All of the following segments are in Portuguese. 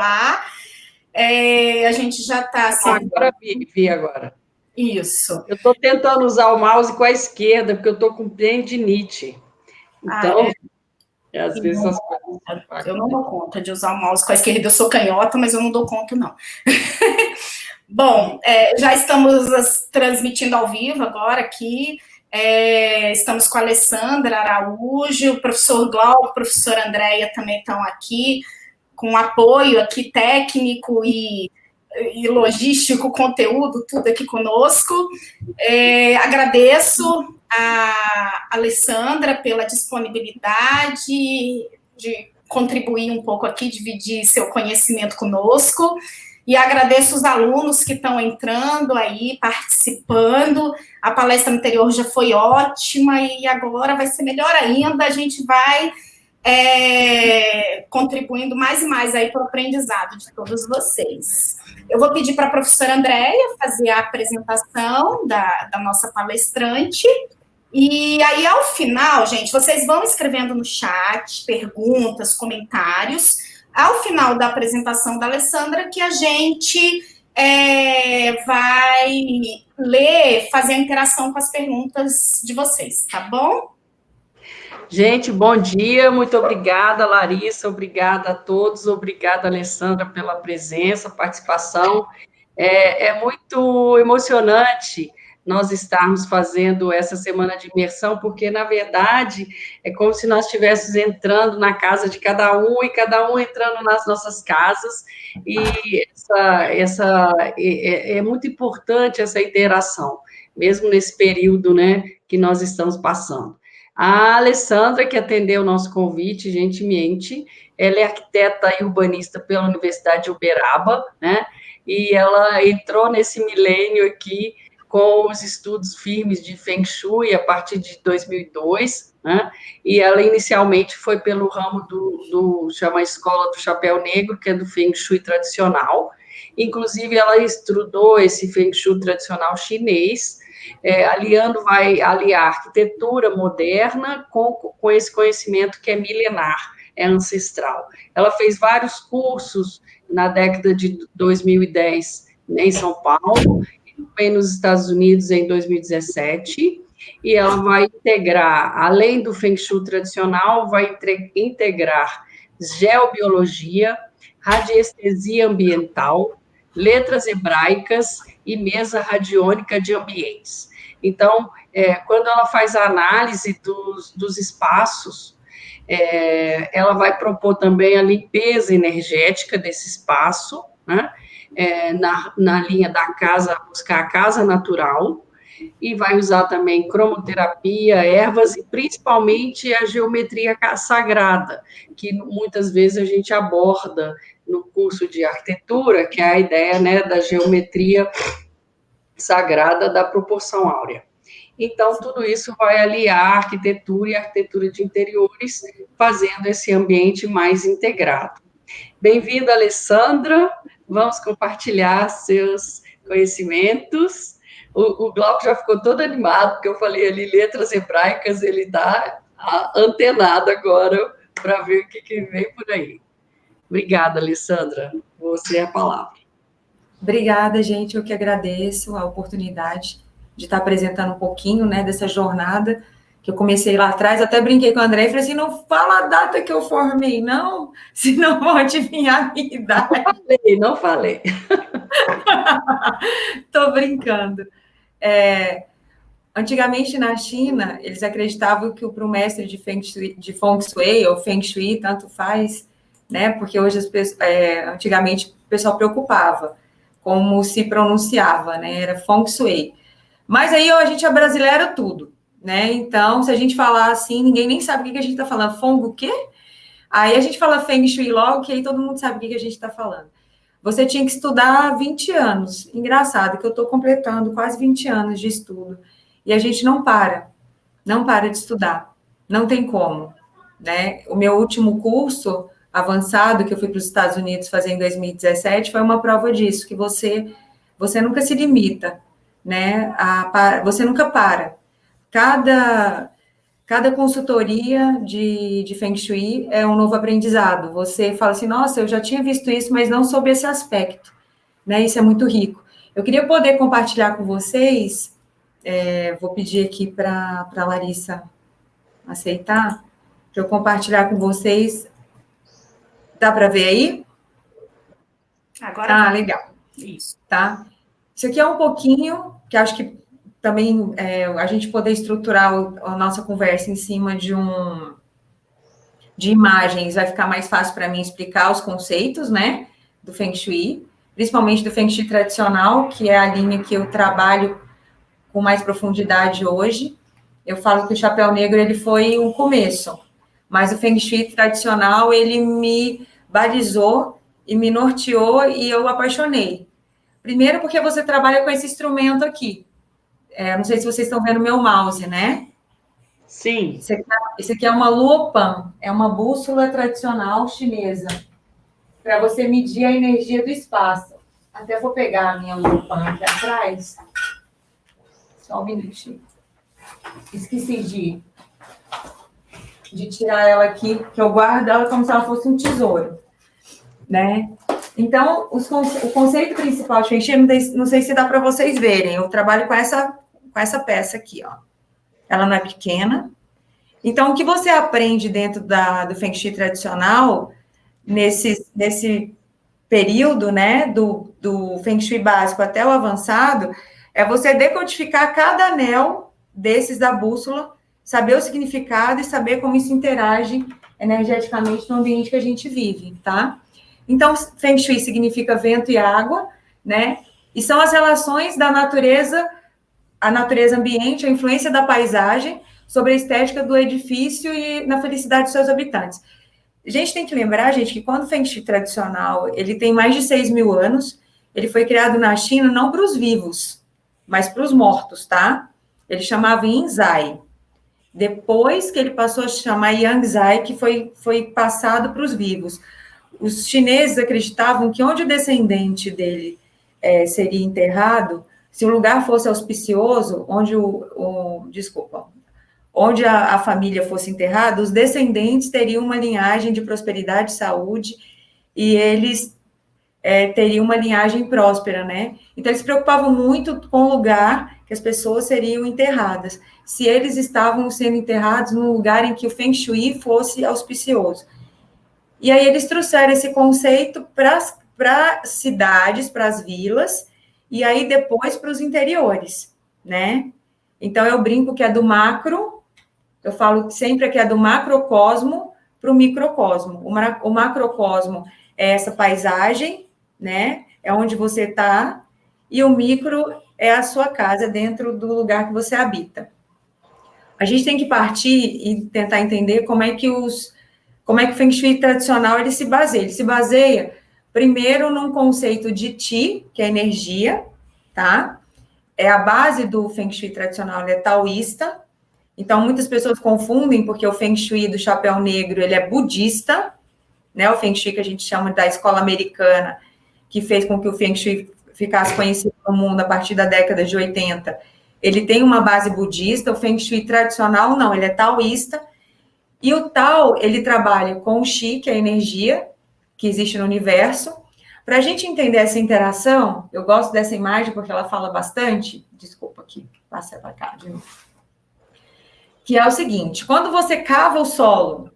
ar. A gente já está... Assim... Agora vi agora. Isso. Eu estou tentando usar o mouse com a esquerda, porque eu estou com tendinite. Então, às vezes as coisas... Eu não dou conta de usar o mouse com a esquerda. Eu sou canhota, mas eu não dou conta, não. Bom, já estamos transmitindo ao vivo agora aqui. Estamos com a Alessandra Araújo, o professor Glauco, a professora Andréia também estão aqui, com apoio aqui técnico e logístico, conteúdo, tudo aqui conosco. Agradeço a Alessandra pela disponibilidade de contribuir um pouco aqui, dividir seu conhecimento conosco. E agradeço os alunos que estão entrando aí, participando. A palestra anterior já foi ótima e agora vai ser melhor ainda. A gente vai contribuindo mais e mais aí para o aprendizado de todos vocês. Eu vou pedir para a professora Andréia fazer a apresentação da nossa palestrante. E aí, ao final, gente, vocês vão escrevendo no chat perguntas, comentários. Ao final da apresentação da Alessandra, que a gente vai ler, fazer a interação com as perguntas de vocês, tá bom? Gente, bom dia, muito obrigada, Larissa, obrigada a todos, obrigada, Alessandra, pela presença, participação. É muito emocionante nós estarmos fazendo essa semana de imersão, porque, na verdade, é como se nós estivéssemos entrando na casa de cada um e cada um entrando nas nossas casas, e é muito importante essa interação, mesmo nesse período, né, que nós estamos passando. A Alessandra, que atendeu o nosso convite gentilmente, ela é arquiteta e urbanista pela Universidade de Uberaba, né, e ela entrou nesse milênio aqui com os estudos firmes de Feng Shui a partir de 2002, né? E ela inicialmente foi pelo ramo chama Escola do Chapéu Negro, que é do Feng Shui tradicional. Inclusive, ela estudou esse Feng Shui tradicional chinês, vai aliar arquitetura moderna com esse conhecimento que é milenar, é ancestral. Ela fez vários cursos na década de 2010 em São Paulo, também nos Estados Unidos em 2017, e ela vai integrar, além do Feng Shui tradicional, vai integrar geobiologia, radiestesia ambiental, letras hebraicas e mesa radiônica de ambientes. Então, quando ela faz a análise dos espaços, ela vai propor também a limpeza energética desse espaço, né? Na linha da casa, buscar a casa natural, e vai usar também cromoterapia, ervas e principalmente a geometria sagrada, que muitas vezes a gente aborda no curso de arquitetura, que é a ideia, né, da geometria sagrada da proporção áurea. Então, tudo isso vai aliar a arquitetura e a arquitetura de interiores, fazendo esse ambiente mais integrado. Bem-vinda, Alessandra. Vamos compartilhar seus conhecimentos. O Glauco já ficou todo animado, porque eu falei ali letras hebraicas, ele está antenado agora para ver o que vem por aí. Obrigada, Alessandra. Você é a palavra. Obrigada, gente. Eu que agradeço a oportunidade de estar apresentando um pouquinho, né, dessa jornada que eu comecei lá atrás. Até brinquei com a André e falei assim, não fala a data que eu formei, não, senão vão adivinhar a minha idade. Não falei. Estou brincando. Antigamente, na China, eles acreditavam que para o mestre de Feng Shui ou Feng Shui, tanto faz, né, porque hoje, antigamente, o pessoal preocupava como se pronunciava, né, era Feng Shui. Mas aí a gente brasileira tudo, né, então, se a gente falar assim, ninguém nem sabe o que a gente está falando. Feng o quê? Aí a gente fala Feng Shui logo, que aí todo mundo sabe o que a gente está falando. Você tinha que estudar 20 anos. Engraçado que eu estou completando quase 20 anos de estudo. E a gente não para de estudar. Não tem como, né? O meu último curso avançado, que eu fui para os Estados Unidos fazer em 2017, foi uma prova disso, que você nunca se limita, né? Você nunca para. Cada cada consultoria de Feng Shui é um novo aprendizado. Você fala assim, nossa, eu já tinha visto isso, mas não sob esse aspecto, né? Isso é muito rico. Eu queria poder compartilhar com vocês, vou pedir aqui para a Larissa aceitar, para eu compartilhar com vocês. Dá para ver aí? Agora. Ah, legal. Isso. Tá? Isso aqui é um pouquinho, que acho que também a gente poder estruturar a nossa conversa em cima de imagens, vai ficar mais fácil para mim explicar os conceitos, né, do Feng Shui, principalmente do Feng Shui tradicional, que é a linha que eu trabalho com mais profundidade hoje. Eu falo que o chapéu negro, ele foi um começo, mas o Feng Shui tradicional, ele me balizou e me norteou e eu apaixonei. Primeiro porque você trabalha com esse instrumento aqui. Não sei se vocês estão vendo meu mouse, né? Sim. Isso aqui é uma Luopan, é uma bússola tradicional chinesa, para você medir a energia do espaço. Até vou pegar a minha Luopan aqui atrás. Só um minutinho. Esqueci de tirar ela aqui, que eu guardo ela como se ela fosse um tesouro, né? Então, o conceito principal de Feng Shui, não sei se dá para vocês verem, eu trabalho com essa peça aqui, ó. Ela não é pequena. Então, o que você aprende dentro do Feng Shui tradicional, nesse período, né, do Feng Shui básico até o avançado, é você decodificar cada anel desses da bússola, saber o significado e saber como isso interage energeticamente no ambiente que a gente vive, tá? Então, Feng Shui significa vento e água, né? E são as relações da natureza, a natureza ambiente, a influência da paisagem sobre a estética do edifício e na felicidade dos seus habitantes. A gente tem que lembrar, gente, que quando o Feng Shui tradicional, ele tem mais de 6.000 anos, ele foi criado na China não para os vivos, mas para os mortos, tá? Ele chamava Yin Zai. Depois que ele passou a chamar Yang Zai, que foi passado para os vivos. Os chineses acreditavam que onde o descendente dele seria enterrado, se o lugar fosse auspicioso, onde a família fosse enterrada, os descendentes teriam uma linhagem de prosperidade e saúde, e eles teriam uma linhagem próspera, né? Então, eles se preocupavam muito com o lugar que as pessoas seriam enterradas, se eles estavam sendo enterrados num lugar em que o Feng Shui fosse auspicioso. E aí eles trouxeram esse conceito para as cidades, para as vilas, e aí depois para os interiores, né? Então, eu brinco que é do macro, eu falo sempre que é do macrocosmo para o microcosmo. O macrocosmo é essa paisagem, né? É onde você está, e o micro é a sua casa dentro do lugar que você habita. A gente tem que partir e tentar entender como é que o Feng Shui tradicional ele se baseia. Ele se baseia, primeiro, num conceito de Qi, que é energia, tá? A base do Feng Shui tradicional é taoísta. Então, muitas pessoas confundem, porque o Feng Shui do chapéu negro, ele é budista, né? O Feng Shui que a gente chama da escola americana, que fez com que o Feng Shui ficasse conhecido no mundo a partir da década de 80. Ele tem uma base budista, o Feng Shui tradicional não, ele é taoísta. E o Tao, ele trabalha com o Qi, que é a energia que existe no universo. Para a gente entender essa interação, eu gosto dessa imagem porque ela fala bastante. Desculpa aqui, passa para cá de novo. Que é o seguinte, quando você cava o solo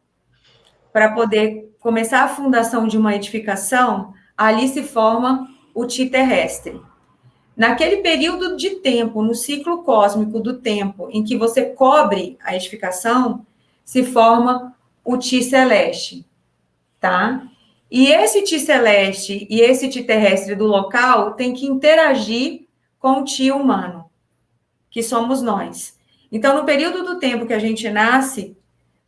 para poder começar a fundação de uma edificação, ali se forma o Qi terrestre. Naquele período de tempo, no ciclo cósmico do tempo, em que você cobre a edificação, se forma o Qi celeste, tá? E esse Qi celeste e esse Qi terrestre do local tem que interagir com o Qi humano, que somos nós. Então, no período do tempo que a gente nasce,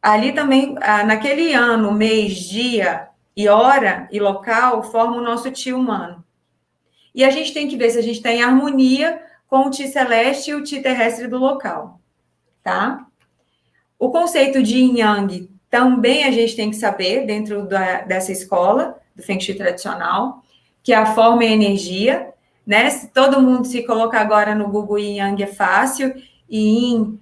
ali também, naquele ano, mês, dia e hora e local, forma o nosso Qi humano. E a gente tem que ver se a gente está em harmonia com o Qi celeste e o Qi terrestre do local, tá? O conceito de Yin Yang também a gente tem que saber dentro dessa escola, do Feng Shui tradicional, que é a forma e a energia, né? Se todo mundo se colocar agora no Google Yin Yang é fácil, e Yin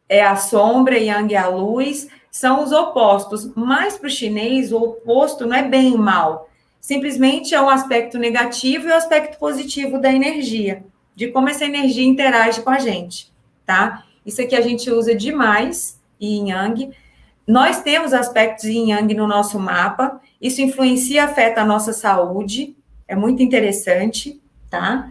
é a sombra, Yang é a luz, são os opostos. Mas para o chinês, o oposto não é bem e mal. Simplesmente é um aspecto negativo e o aspecto positivo da energia, de como essa energia interage com a gente, tá? Isso aqui a gente usa demais, Yin Yang. Nós temos aspectos Yin Yang no nosso mapa, isso influencia e afeta a nossa saúde, é muito interessante, tá?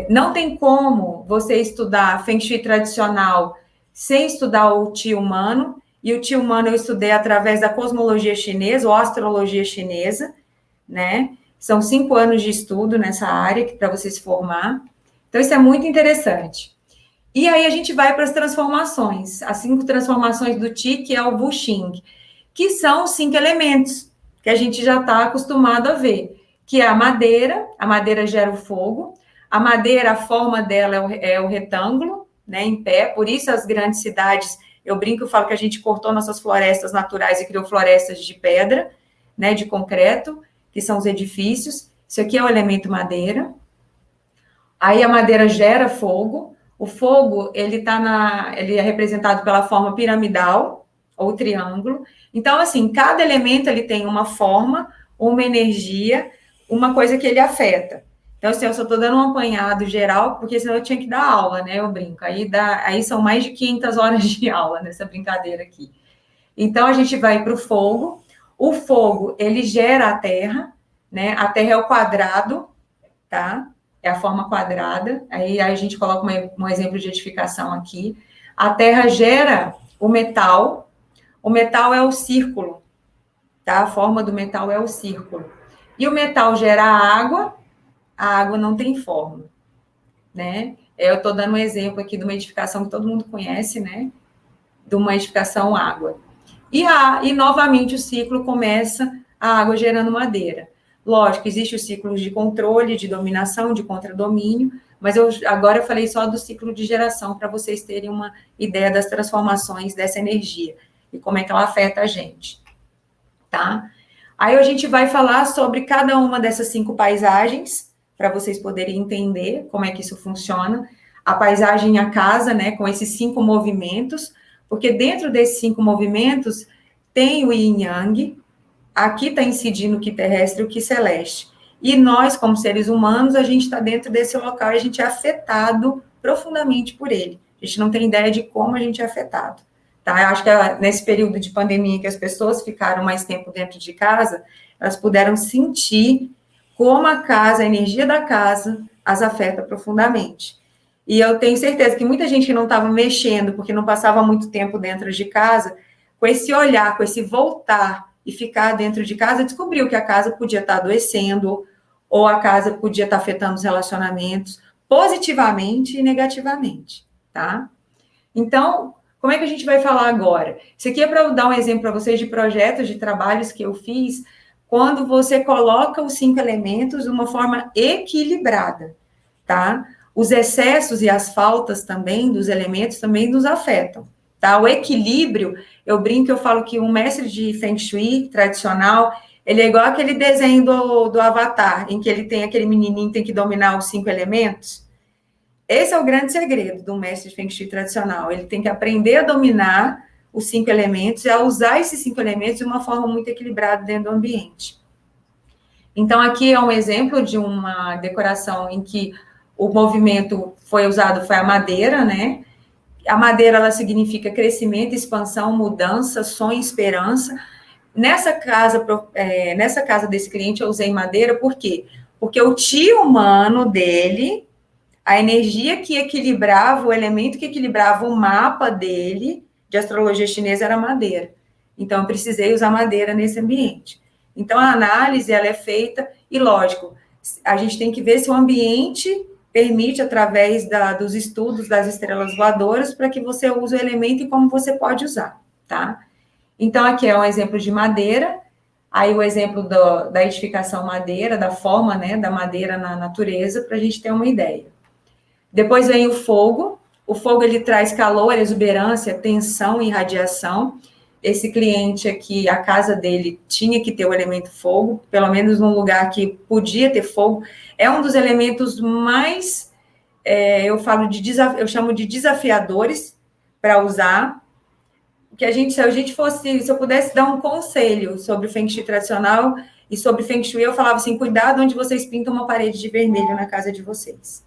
Não tem como você estudar Feng Shui tradicional sem estudar o Qi humano, e o Qi humano eu estudei através da cosmologia chinesa, ou astrologia chinesa, né? São 5 anos de estudo nessa área para você se formar. Então, isso é muito interessante. E aí a gente vai para as transformações, as 5 transformações do Qi, que é o Wuxing, que são os 5 elementos que a gente já está acostumado a ver, que é a madeira gera o fogo, a madeira, a forma dela é o retângulo, né, em pé, por isso as grandes cidades, eu brinco, eu falo que a gente cortou nossas florestas naturais e criou florestas de pedra, né, de concreto, que são os edifícios. Isso aqui é o elemento madeira. Aí a madeira gera fogo. O fogo, ele é representado pela forma piramidal ou triângulo. Então, assim, cada elemento ele tem uma forma, uma energia, uma coisa que ele afeta. Então, assim, eu só estou dando um apanhado geral, porque senão eu tinha que dar aula, né? Eu brinco. Aí são mais de 500 horas de aula nessa brincadeira aqui. Então, a gente vai para o fogo. O fogo, ele gera a terra, né? A terra é o quadrado, tá? É a forma quadrada. Aí a gente coloca um exemplo de edificação aqui. A terra gera o metal. O metal é o círculo, tá? A forma do metal é o círculo. E o metal gera a água não tem forma, né? Eu estou dando um exemplo aqui de uma edificação que todo mundo conhece, né? De uma edificação água. E novamente o ciclo começa a água gerando madeira. Lógico, existe o ciclo de controle, de dominação, de contradomínio, mas agora eu falei só do ciclo de geração, para vocês terem uma ideia das transformações dessa energia e como é que ela afeta a gente, tá? Aí a gente vai falar sobre cada uma dessas 5 paisagens, para vocês poderem entender como é que isso funciona. A paisagem e a casa, né, com esses 5 movimentos, porque dentro desses 5 movimentos tem o Yin Yang, aqui está incidindo o Qi terrestre e o Qi celeste. E nós, como seres humanos, a gente está dentro desse local e a gente é afetado profundamente por ele. A gente não tem ideia de como a gente é afetado. Tá? Eu acho que nesse período de pandemia que as pessoas ficaram mais tempo dentro de casa, elas puderam sentir como a casa, a energia da casa, as afeta profundamente. E eu tenho certeza que muita gente que não estava mexendo, porque não passava muito tempo dentro de casa, com esse olhar, com esse voltar e ficar dentro de casa, descobriu que a casa podia estar adoecendo, ou a casa podia estar afetando os relacionamentos, positivamente e negativamente, tá? Então, como é que a gente vai falar agora? Isso aqui é para eu dar um exemplo para vocês de projetos, de trabalhos que eu fiz, quando você coloca os 5 elementos de uma forma equilibrada, tá? Os excessos e as faltas também dos elementos também nos afetam, tá? O equilíbrio, eu brinco, eu falo que um mestre de Feng Shui tradicional, ele é igual aquele desenho do Avatar, em que ele tem aquele menininho que tem que dominar os 5 elementos. Esse é o grande segredo do mestre de Feng Shui tradicional, ele tem que aprender a dominar os 5 elementos e a usar esses 5 elementos de uma forma muito equilibrada dentro do ambiente. Então, aqui é um exemplo de uma decoração em que o movimento foi a madeira, né? A madeira, ela significa crescimento, expansão, mudança, sonho, esperança. Nessa casa desse cliente, eu usei madeira, por quê? Porque o Qi humano dele, a energia que equilibrava, o elemento que equilibrava o mapa dele, de astrologia chinesa, era madeira. Então, eu precisei usar madeira nesse ambiente. Então, a análise, ela é feita, e lógico, a gente tem que ver se o ambiente permite, através dos estudos das estrelas voadoras, para que você use o elemento e como você pode usar, tá? Então, aqui é um exemplo de madeira, aí o exemplo da edificação madeira, da forma, né, da madeira na natureza, para a gente ter uma ideia. Depois vem o fogo ele traz calor, exuberância, tensão e radiação. Esse cliente aqui, a casa dele tinha que ter o elemento fogo, pelo menos num lugar que podia ter fogo. É um dos elementos mais, eu chamo de desafiadores, para usar. Se eu pudesse dar um conselho sobre o Feng Shui tradicional e sobre Feng Shui, eu falava assim, cuidado onde vocês pintam uma parede de vermelho na casa de vocês.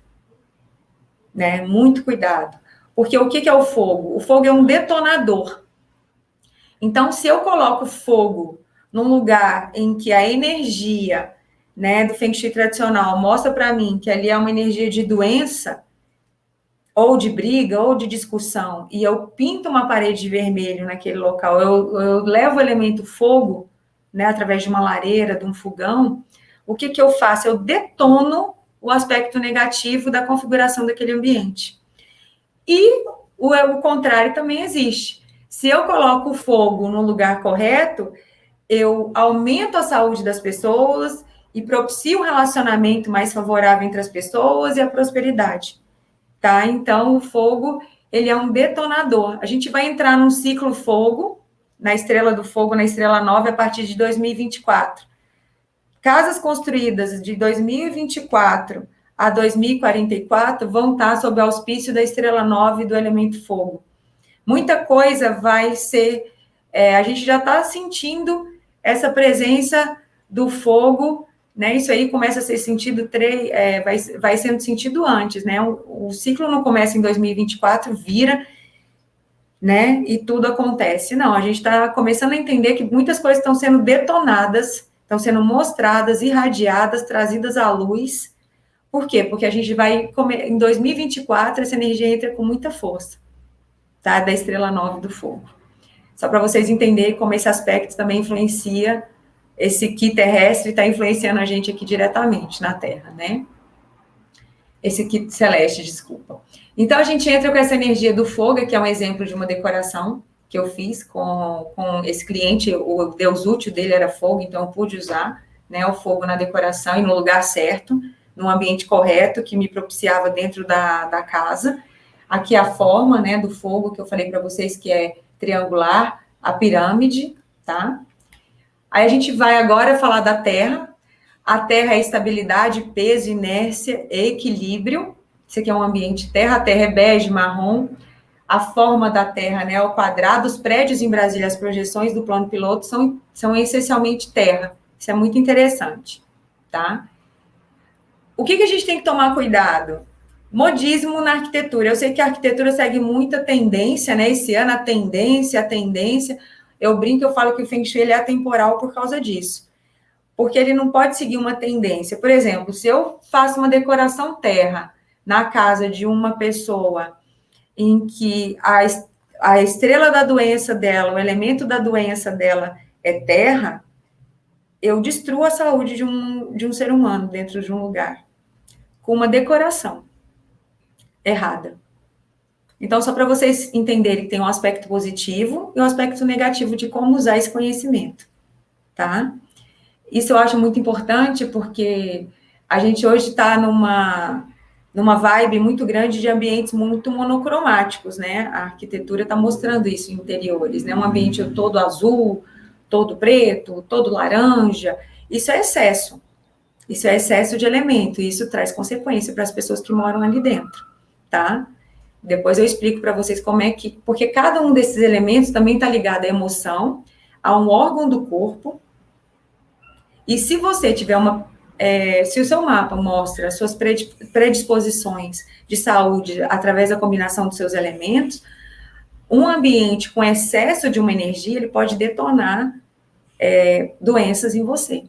Né? Muito cuidado. Porque o que é o fogo? O fogo é um detonador. Então, se eu coloco fogo num lugar em que a energia, né, do Feng Shui tradicional mostra para mim que ali é uma energia de doença, ou de briga, ou de discussão, e eu pinto uma parede de vermelho naquele local, eu levo o elemento fogo, né, através de uma lareira, de um fogão, o que eu faço? Eu detono o aspecto negativo da configuração daquele ambiente. E o contrário também existe. Se eu coloco o fogo no lugar correto, eu aumento a saúde das pessoas e propicio um relacionamento mais favorável entre as pessoas e a prosperidade. Tá? Então, o fogo, ele é um detonador. A gente vai entrar num ciclo fogo, na Estrela do Fogo, na Estrela 9, a partir de 2024. Casas construídas de 2024 a 2044 vão estar sob o auspício da Estrela 9 do elemento fogo. Muita coisa vai ser... a gente já está sentindo essa presença do fogo, né? Isso aí começa a ser sentido, vai sendo sentido antes, né? O ciclo não começa em 2024, vira, né? E tudo acontece. Não, a gente está começando a entender que muitas coisas estão sendo detonadas, estão sendo mostradas, irradiadas, trazidas à luz. Por quê? Porque a gente vai, em 2024, essa energia entra com muita força, tá? Da Estrela 9 do Fogo. Só para vocês entenderem como esse aspecto também influencia, esse Ki terrestre está influenciando a gente aqui diretamente na Terra, né? Esse Ki celeste, desculpa. Então, a gente entra com essa energia do fogo, que é um exemplo de uma decoração que eu fiz com esse cliente, o deus útil dele era fogo, então eu pude usar, né, o fogo na decoração e no lugar certo, num ambiente correto, que me propiciava dentro da casa. Aqui a forma, né, do fogo, que eu falei para vocês, que é triangular, a pirâmide, tá? Aí a gente vai agora falar da Terra. A Terra é estabilidade, peso, inércia e equilíbrio. Isso aqui é um ambiente terra. A Terra é bege, marrom. A forma da Terra, né, é o quadrado. Os prédios em Brasília, as projeções do plano piloto são essencialmente terra. Isso é muito interessante, tá? O que a gente tem que tomar cuidado? Modismo na arquitetura. Eu sei que a arquitetura segue muita tendência, né? Esse ano a tendência. Eu brinco, eu falo que o Feng Shui ele é atemporal por causa disso. Porque ele não pode seguir uma tendência. Por exemplo, se eu faço uma decoração terra na casa de uma pessoa em que a estrela da doença dela, o elemento da doença dela é terra, eu destruo a saúde de um ser humano dentro de um lugar, com uma decoração errada. Então, só para vocês entenderem que tem um aspecto positivo e um aspecto negativo de como usar esse conhecimento, tá? Isso eu acho muito importante porque a gente hoje está numa vibe muito grande de ambientes muito monocromáticos, né? A arquitetura está mostrando isso em interiores, né? Um ambiente todo azul, todo preto, todo laranja. Isso é excesso. Isso é excesso de elemento. E isso traz consequência para as pessoas que moram ali dentro, tá? Depois eu explico para vocês como é que... Porque cada um desses elementos também está ligado à emoção, a um órgão do corpo. E se você tiver se o seu mapa mostra as suas predisposições de saúde através da combinação dos seus elementos, um ambiente com excesso de uma energia, ele pode detonar doenças em você.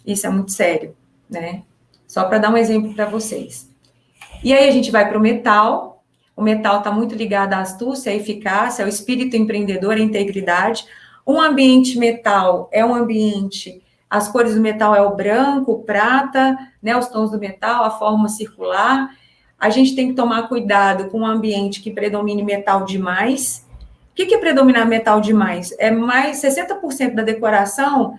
Isso é muito sério, né? Só para dar um exemplo para vocês. E aí a gente vai para o metal. O metal está muito ligado à astúcia, à eficácia, ao espírito empreendedor, à integridade. Um ambiente metal é um ambiente... As cores do metal é o branco, o prata, né, os tons do metal, a forma circular. A gente tem que tomar cuidado com um ambiente que predomine metal demais. O que é predominar metal demais? É mais 60% da decoração.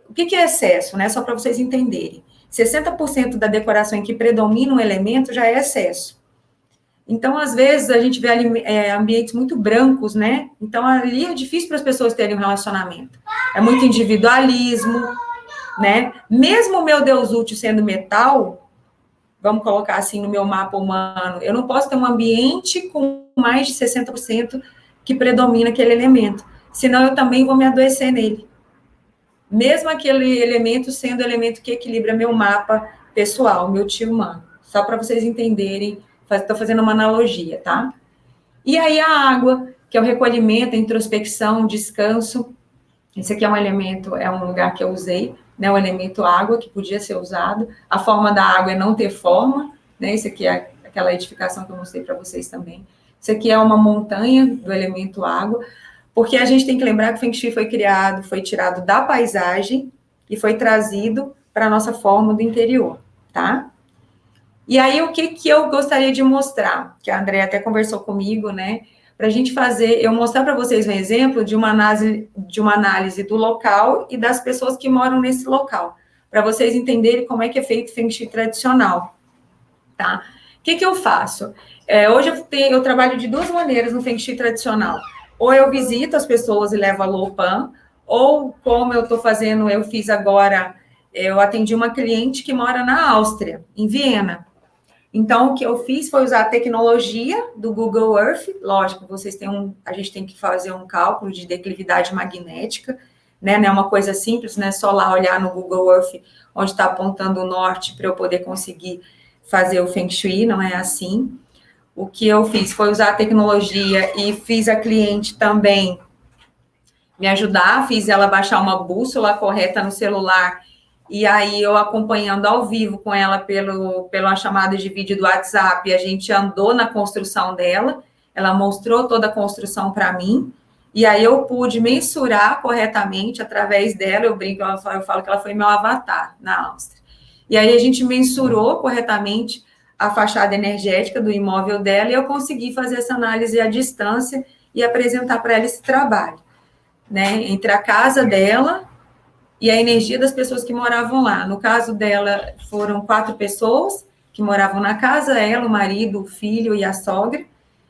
O que é excesso, né? Só para vocês entenderem. 60% da decoração em que predomina um elemento já é excesso. Então, às vezes, a gente vê ali, ambientes muito brancos, né? Então, ali é difícil para as pessoas terem um relacionamento. É muito individualismo, né? Mesmo o meu Deus útil sendo metal, vamos colocar assim, no meu mapa humano, eu não posso ter um ambiente com mais de 60% que predomina aquele elemento, senão eu também vou me adoecer nele. Mesmo aquele elemento sendo o elemento que equilibra meu mapa pessoal, meu tio humano. Só para vocês entenderem, estou fazendo uma analogia, tá? E aí a água, que é o recolhimento, a introspecção, o descanso. Esse aqui é um elemento, é um lugar que eu usei, né? O elemento água, que podia ser usado. A forma da água é não ter forma, né? Esse aqui é aquela edificação que eu mostrei para vocês também. Esse aqui é uma montanha do elemento água, porque a gente tem que lembrar que o Feng Shui foi criado, foi tirado da paisagem e foi trazido para a nossa forma do interior, tá? E aí, o que eu gostaria de mostrar, que a Andrea até conversou comigo, né? Para a gente fazer, eu mostrar para vocês um exemplo de uma análise do local e das pessoas que moram nesse local, para vocês entenderem como é que é feito Feng Shui tradicional, tá? O que eu faço? Hoje eu trabalho de duas maneiras no Feng Shui tradicional. Ou eu visito as pessoas e levo a Lopan, ou como eu estou fazendo, eu fiz agora, eu atendi uma cliente que mora na Áustria, em Viena. Então, o que eu fiz foi usar a tecnologia do Google Earth. Lógico, a gente tem que fazer um cálculo de declividade magnética, né? Não é uma coisa simples, não é só lá olhar no Google Earth, onde está apontando o norte, para eu poder conseguir fazer o Feng Shui, não é assim. O que eu fiz foi usar a tecnologia e fiz a cliente também me ajudar, fiz ela baixar uma bússola correta no celular, e aí eu acompanhando ao vivo com ela pela chamada de vídeo do WhatsApp, a gente andou na construção dela, ela mostrou toda a construção para mim, e aí eu pude mensurar corretamente através dela, eu brinco, eu falo que ela foi meu avatar na Áustria. E aí a gente mensurou corretamente a fachada energética do imóvel dela, e eu consegui fazer essa análise à distância e apresentar para ela esse trabalho, né, entre a casa dela e a energia das pessoas que moravam lá. No caso dela, foram 4 pessoas que moravam na casa, ela, o marido, o filho e a sogra,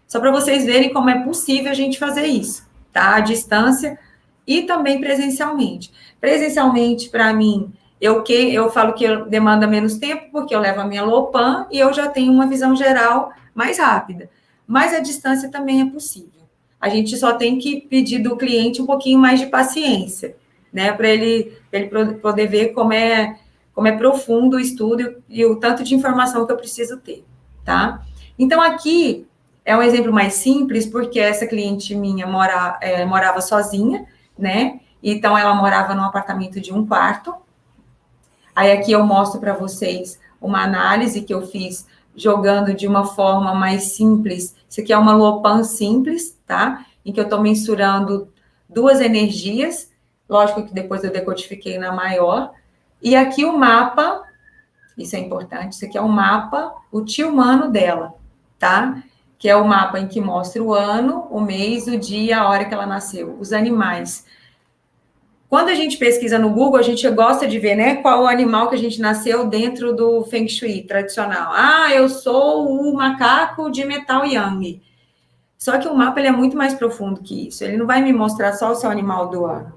só para vocês verem como é possível a gente fazer isso, tá, à distância e também presencialmente. Presencialmente, para mim, eu falo que demanda menos tempo, porque eu levo a minha Lopan e eu já tenho uma visão geral mais rápida. Mas a distância também é possível. A gente só tem que pedir do cliente um pouquinho mais de paciência, né? Para ele poder ver como é profundo o estudo e o tanto de informação que eu preciso ter, tá? Então, aqui é um exemplo mais simples, porque essa cliente minha morava sozinha, né? Então, ela morava num apartamento de 1 quarto. Aí aqui eu mostro para vocês uma análise que eu fiz jogando de uma forma mais simples. Isso aqui é uma Lopan simples, tá? Em que eu estou mensurando 2 energias. Lógico que depois eu decodifiquei na maior. E aqui o mapa, isso é importante, isso aqui é o mapa, o tio humano dela, tá? Que é o mapa em que mostra o ano, o mês, o dia, a hora que ela nasceu, os animais. Quando a gente pesquisa no Google, a gente gosta de ver, né, qual o animal que a gente nasceu dentro do Feng Shui tradicional. Ah, eu sou o macaco de metal yang. Só que o mapa ele é muito mais profundo que isso. Ele não vai me mostrar só o seu animal do ano.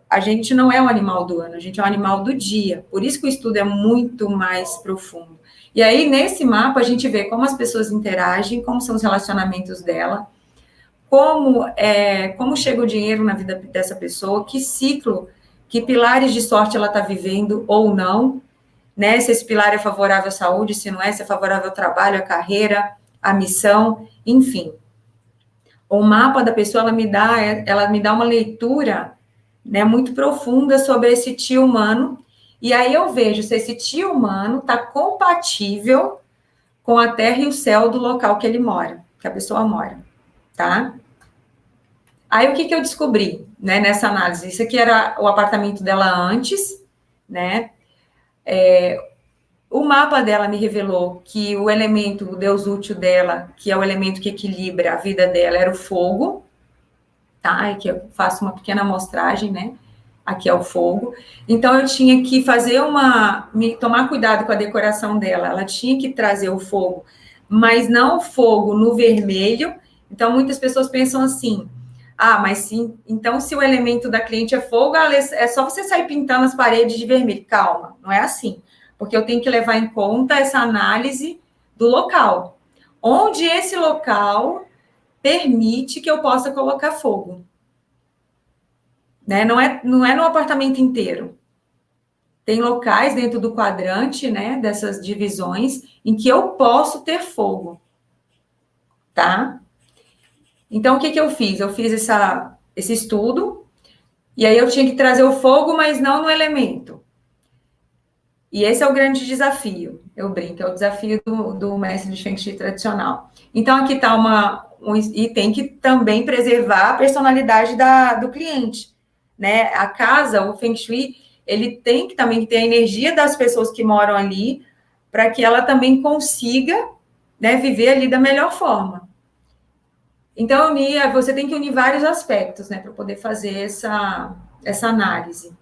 A gente não é um animal do ano, a gente é um animal do dia. Por isso que o estudo é muito mais profundo. E aí, nesse mapa, a gente vê como as pessoas interagem, como são os relacionamentos dela, como chega o dinheiro na vida dessa pessoa, que ciclo, que pilares de sorte ela está vivendo ou não, né? Se esse pilar é favorável à saúde, se não é, se é favorável ao trabalho, à carreira, à missão, enfim. O mapa da pessoa, ela me dá uma leitura, né, muito profunda sobre esse tio humano, e aí eu vejo se esse tio humano está compatível com a terra e o céu do local que ele mora, que a pessoa mora, tá? Aí o que eu descobri, né, nessa análise? Isso aqui era o apartamento dela antes, né? O mapa dela me revelou que o elemento, o deus útil dela, que é o elemento que equilibra a vida dela, era o fogo, tá? Aqui eu faço uma pequena amostragem, né? Aqui é o fogo. Então, eu tinha que tomar cuidado com a decoração dela. Ela tinha que trazer o fogo, mas não o fogo no vermelho. Então, muitas pessoas pensam assim, mas sim, então, se o elemento da cliente é fogo, é só você sair pintando as paredes de vermelho. Calma, não é assim. porque eu tenho que levar em conta essa análise do local, onde esse local permite que eu possa colocar fogo. Né? Não é no apartamento inteiro. Tem locais dentro do quadrante, né, dessas divisões, em que eu posso ter fogo. Tá? Então, o que eu fiz? Eu fiz esse estudo, e aí eu tinha que trazer o fogo, mas não no elemento. E esse é o grande desafio, eu brinco, é o desafio do mestre de Feng Shui tradicional. Então, aqui está e tem que também preservar a personalidade do cliente, né? A casa, o Feng Shui, ele tem que também ter a energia das pessoas que moram ali, para que ela também consiga, né, viver ali da melhor forma. Então, você tem que unir vários aspectos, né, para poder fazer essa análise.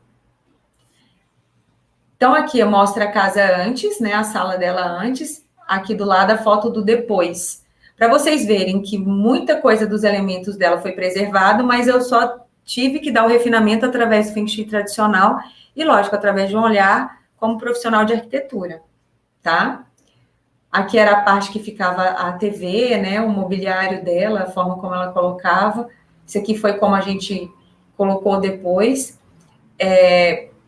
Então, aqui eu mostro a casa antes, né, a sala dela antes, aqui do lado a foto do depois. Para vocês verem que muita coisa dos elementos dela foi preservado, mas eu só tive que dar o refinamento através do Feng Shui tradicional e, lógico, através de um olhar como profissional de arquitetura, tá? Aqui era a parte que ficava a TV, né, o mobiliário dela, a forma como ela colocava. Isso aqui foi como a gente colocou depois.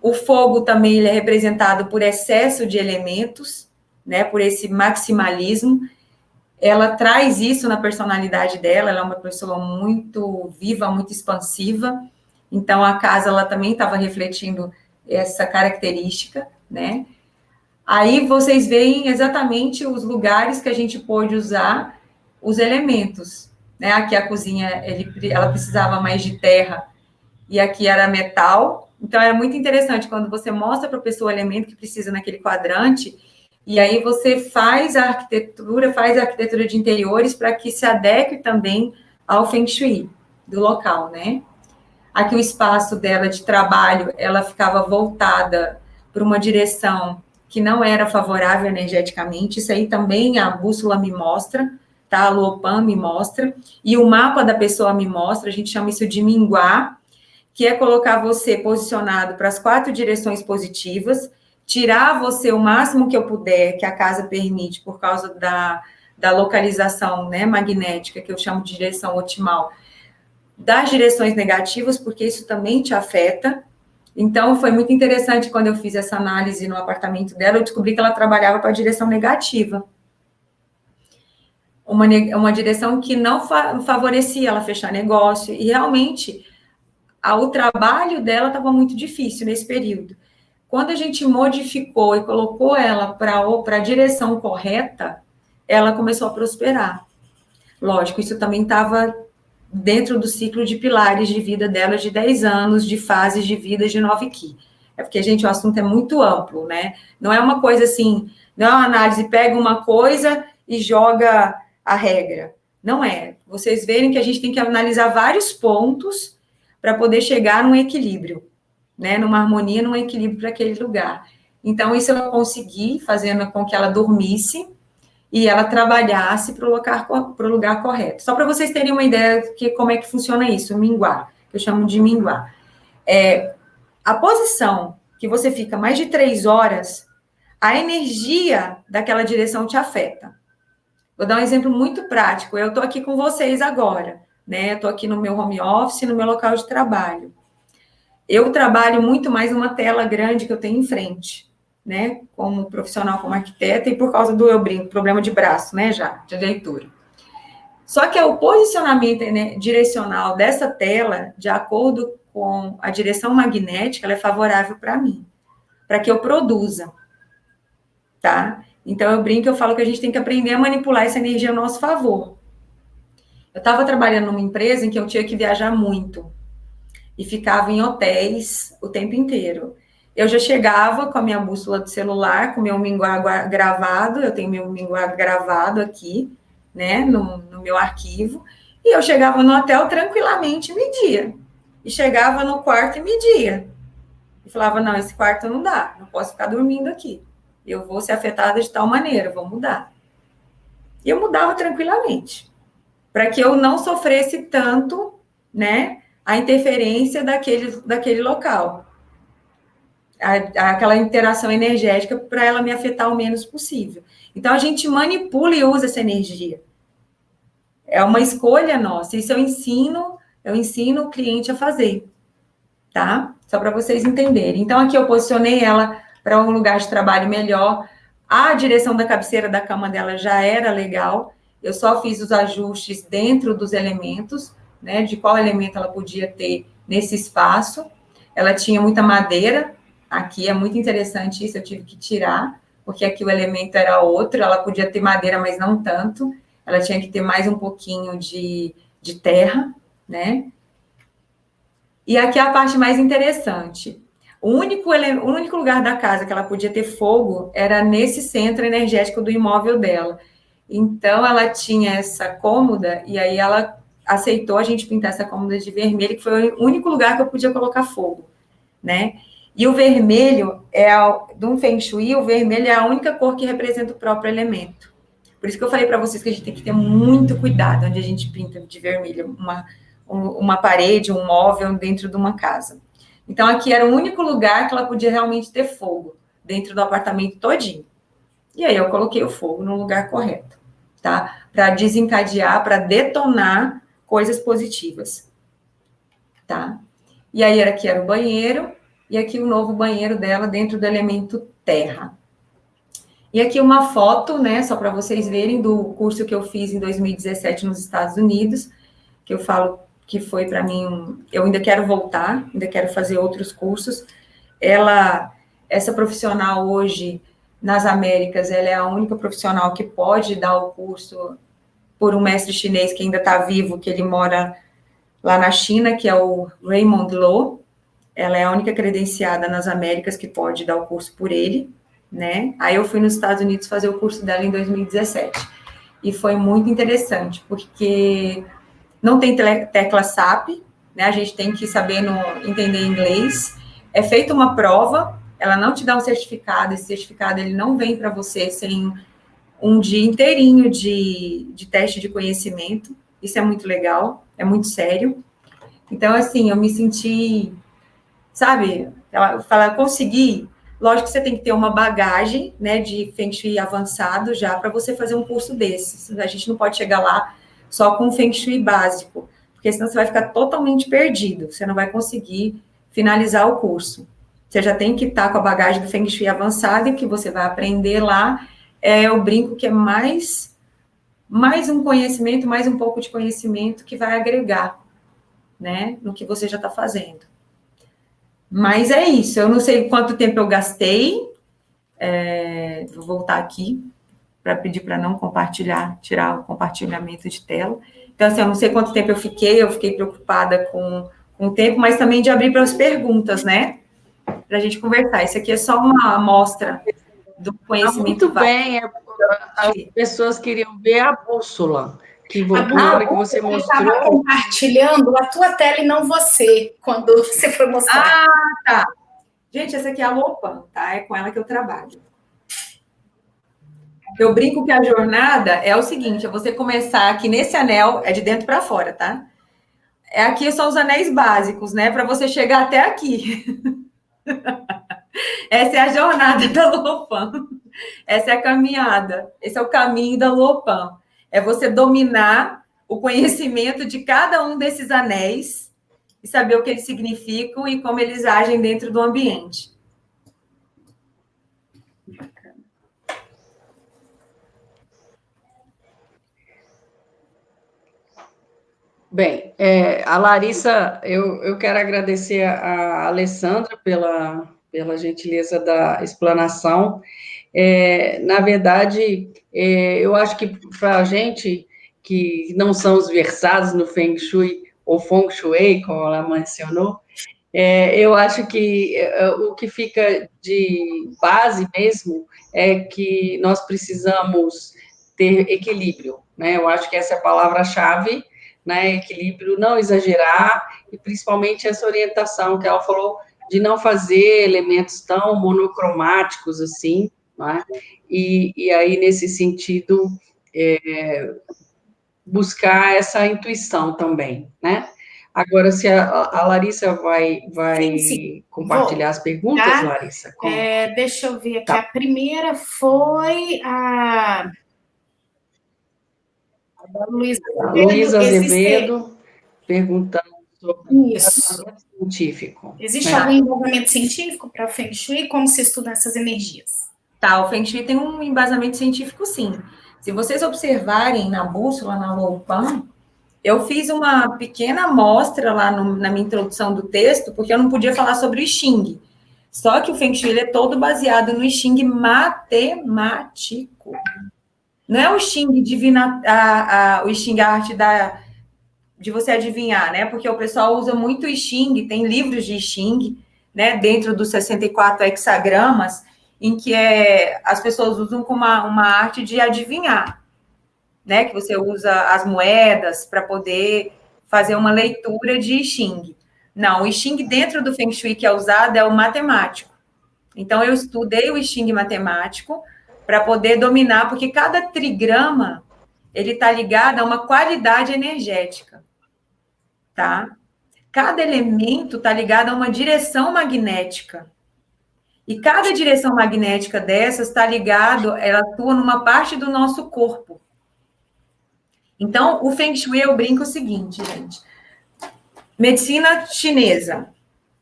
O fogo também ele é representado por excesso de elementos, né, por esse maximalismo. Ela traz isso na personalidade dela, ela é uma pessoa muito viva, muito expansiva. Então, a casa ela também estava refletindo essa característica, né? Aí vocês veem exatamente os lugares que a gente pôde usar os elementos, né? Aqui a cozinha, ela precisava mais de terra, e aqui era metal. Então, era muito interessante quando você mostra para a pessoa o elemento que precisa naquele quadrante, e aí você faz a arquitetura de interiores para que se adeque também ao Feng Shui do local, né? Aqui o espaço dela de trabalho, ela ficava voltada para uma direção que não era favorável energeticamente. Isso aí também a bússola me mostra, tá? A Luopan me mostra, e o mapa da pessoa me mostra, a gente chama isso de minguar, que é colocar você posicionado para as 4 direções positivas, tirar você o máximo que eu puder, que a casa permite, por causa da localização, né, magnética, que eu chamo de direção otimal, das direções negativas, porque isso também te afeta. Então, foi muito interessante quando eu fiz essa análise no apartamento dela, eu descobri que ela trabalhava para a direção negativa. Uma direção que não favorecia ela fechar negócio, e realmente o trabalho dela estava muito difícil nesse período. Quando a gente modificou e colocou ela para a direção correta, ela começou a prosperar. Lógico, isso também estava dentro do ciclo de pilares de vida dela de 10 anos, de fases de vida de 9 Ki. É porque, gente, o assunto é muito amplo, né? Não é uma coisa assim, não é uma análise, pega uma coisa e joga a regra. Não é. Vocês verem que a gente tem que analisar vários pontos para poder chegar num equilíbrio, né? Numa harmonia, num equilíbrio para aquele lugar. Então, isso eu consegui, fazendo com que ela dormisse e ela trabalhasse para o lugar correto. Só para vocês terem uma ideia de como é que funciona isso, o minguar, que eu chamo de minguar. A posição que você fica mais de 3 horas, a energia daquela direção te afeta. Vou dar um exemplo muito prático. Eu estou aqui com vocês agora, né? Eu estou aqui no meu home office, no meu local de trabalho. Eu trabalho muito mais numa tela grande que eu tenho em frente, né, como profissional, como arquiteta, e por causa do, eu brinco, problema de braço, né, já, de leitura. Só que o posicionamento, né, direcional dessa tela, de acordo com a direção magnética, ela é favorável para mim, para que eu produza, tá? Então, eu brinco, eu falo que a gente tem que aprender a manipular essa energia a nosso favor. Eu estava trabalhando numa empresa em que eu tinha que viajar muito, e ficava em hotéis o tempo inteiro. Eu já chegava com a minha bússola do celular, com o meu minguar gravado, eu tenho meu minguar gravado aqui, né, no meu arquivo, e eu chegava no hotel tranquilamente e media. E chegava no quarto e media. E falava, não, esse quarto não dá, não posso ficar dormindo aqui. Eu vou ser afetada de tal maneira, vou mudar. E eu mudava tranquilamente, para que eu não sofresse tanto, né, a interferência daquele local. aquela interação energética para ela me afetar o menos possível. Então, a gente manipula e usa essa energia. É uma escolha nossa. Isso eu ensino o cliente a fazer, tá? Só para vocês entenderem. Então, aqui eu posicionei ela para um lugar de trabalho melhor. A direção da cabeceira da cama dela já era legal. Eu só fiz os ajustes dentro dos elementos, né? De qual elemento ela podia ter nesse espaço. Ela tinha muita madeira. Aqui é muito interessante isso, eu tive que tirar, porque aqui o elemento era outro. Ela podia ter madeira, mas não tanto. Ela tinha que ter mais um pouquinho de terra, né? E aqui é a parte mais interessante. O único lugar da casa que ela podia ter fogo era nesse centro energético do imóvel dela. Então, ela tinha essa cômoda, e aí ela aceitou a gente pintar essa cômoda de vermelho, que foi o único lugar que eu podia colocar fogo, né? E o vermelho, de um Feng Shui, o vermelho é a única cor que representa o próprio elemento. Por isso que eu falei para vocês que a gente tem que ter muito cuidado onde a gente pinta de vermelho uma parede, um móvel dentro de uma casa. Então, aqui era o único lugar que ela podia realmente ter fogo, dentro do apartamento todinho. E aí, eu coloquei o fogo no lugar correto, tá? Para desencadear, para detonar coisas positivas, tá? E aí, aqui era o banheiro, e aqui o novo banheiro dela dentro do elemento terra. E aqui uma foto, né, só para vocês verem, do curso que eu fiz em 2017 nos Estados Unidos, que eu falo que foi para mim, eu ainda quero voltar, ainda quero fazer outros cursos. Essa profissional hoje, nas Américas, ela é a única profissional que pode dar o curso por um mestre chinês que ainda está vivo, que ele mora lá na China, que é o Raymond Lo. Ela é a única credenciada nas Américas que pode dar o curso por ele, né? Aí eu fui nos Estados Unidos fazer o curso dela em 2017. E foi muito interessante, porque não tem tecla SAP, né? A gente tem que saber entender inglês. É feita uma prova, ela não te dá um certificado, esse certificado ele não vem para você sem um dia inteirinho de teste de conhecimento. Isso é muito legal, é muito sério. Então, assim, eu me senti, sabe, ela consegui. Lógico que você tem que ter uma bagagem, né, de Feng Shui avançado já para você fazer um curso desses. A gente não pode chegar lá só com Feng Shui básico, porque senão você vai ficar totalmente perdido, você não vai conseguir finalizar o curso. Você já tem que estar com a bagagem do Feng Shui avançado, e o que você vai aprender lá eu brinco que é mais um conhecimento, mais um pouco de conhecimento que vai agregar, né, no que você já está fazendo. Mas é isso, eu não sei quanto tempo eu gastei, vou voltar aqui para pedir para não compartilhar, tirar o compartilhamento de tela. Então, assim, eu não sei quanto tempo eu fiquei preocupada com o tempo, mas também de abrir para as perguntas, né? Para a gente conversar. Isso aqui é só uma amostra do conhecimento. Muito bem, as pessoas queriam ver a bússola, na hora que você mostrou. Eu estava compartilhando a tua tela e não você, quando você foi mostrar. Ah, tá. Gente, essa aqui é a Lopan, tá? É com ela que eu trabalho. Eu brinco que a jornada é o seguinte, é você começar aqui nesse anel, é de dentro para fora, tá? Aqui são os anéis básicos, né? Para você chegar até aqui. Essa é a jornada da Lopan. Essa é a caminhada. Esse é o caminho da Lopan. É você dominar o conhecimento de cada um desses anéis e saber o que eles significam e como eles agem dentro do ambiente. Bem, a Larissa, eu quero agradecer a Alessandra pela gentileza da explanação. Na verdade, eu acho que para a gente que não são os versados no Feng Shui ou Feng Shui, como ela mencionou, eu acho que o que fica de base mesmo é que nós precisamos ter equilíbrio, né? Eu acho que essa é a palavra-chave, né? Equilíbrio, não exagerar, e principalmente essa orientação que ela falou de não fazer elementos tão monocromáticos assim, né? E aí, nesse sentido, buscar essa intuição também, né? Agora, se a Larissa vai Sim. compartilhar as perguntas, tá? Larissa? Deixa eu ver aqui. Tá. A primeira foi a Luísa Luísa Azevedo. Azevedo perguntando sobre Isso. embasamento científico. Existe algum embasamento científico para Feng Shui? Como se estuda essas energias? Tá, o Feng Shui tem um embasamento científico, sim. Se vocês observarem na bússola, na Loupan, eu fiz uma pequena amostra lá na minha introdução do texto, porque eu não podia falar sobre o I Ching. Só que o Feng Shui ele é todo baseado no I Ching matemático. Não é o I Ching divina, o I Ching, a arte de você adivinhar, né? Porque o pessoal usa muito o I Ching, tem livros de I Ching, né? Dentro dos 64 hexagramas, em que as pessoas usam como uma arte de adivinhar, né? Que você usa as moedas para poder fazer uma leitura de I Ching. Não, o I Ching dentro do Feng Shui que é usado é o matemático. Então, eu estudei o I Ching matemático para poder dominar, porque cada trigrama, ele está ligado a uma qualidade energética, tá? Cada elemento está ligado a uma direção magnética. E cada direção magnética dessas está ligado, ela atua numa parte do nosso corpo. Então, o Feng Shui, eu brinco o seguinte, gente. Medicina chinesa.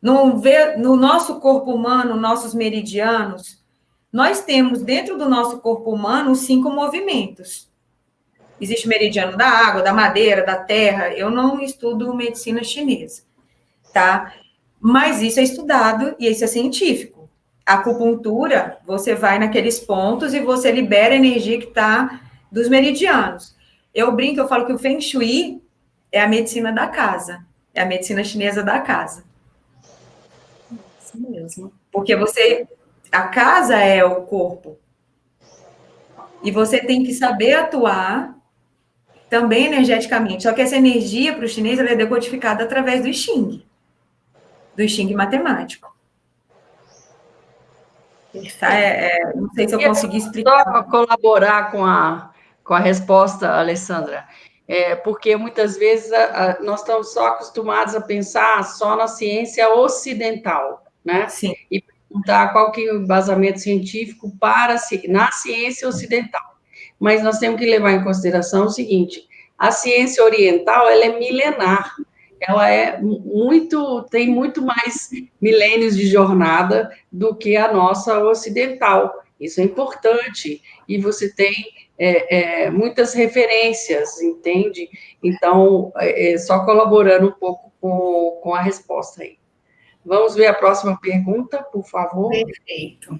No nosso corpo humano, nossos meridianos, nós temos dentro do nosso corpo humano 5 movimentos. Existe o meridiano da água, da madeira, da terra. Eu não estudo medicina chinesa, tá? Mas isso é estudado e isso é científico. A acupuntura, você vai naqueles pontos e você libera a energia que está dos meridianos. Eu brinco, eu falo que o Feng Shui é a medicina da casa, é a medicina chinesa da casa. Isso mesmo. Porque a casa é o corpo. E você tem que saber atuar também energeticamente. Só que essa energia para o chinês ela é decodificada através do I Ching. Do I Ching matemático. Tá? Não sei se eu consegui explicar. Só colaborar com a resposta, Alessandra. Porque muitas vezes nós estamos só acostumados a pensar só na ciência ocidental, né? Sim. E perguntar qual que é o embasamento científico na ciência ocidental. Mas nós temos que levar em consideração o seguinte: a ciência oriental ela é milenar, ela tem muito mais milênios de jornada do que a nossa ocidental. Isso é importante. E você tem muitas referências, entende? Então, só colaborando um pouco com a resposta aí. Vamos ver a próxima pergunta, por favor. Perfeito.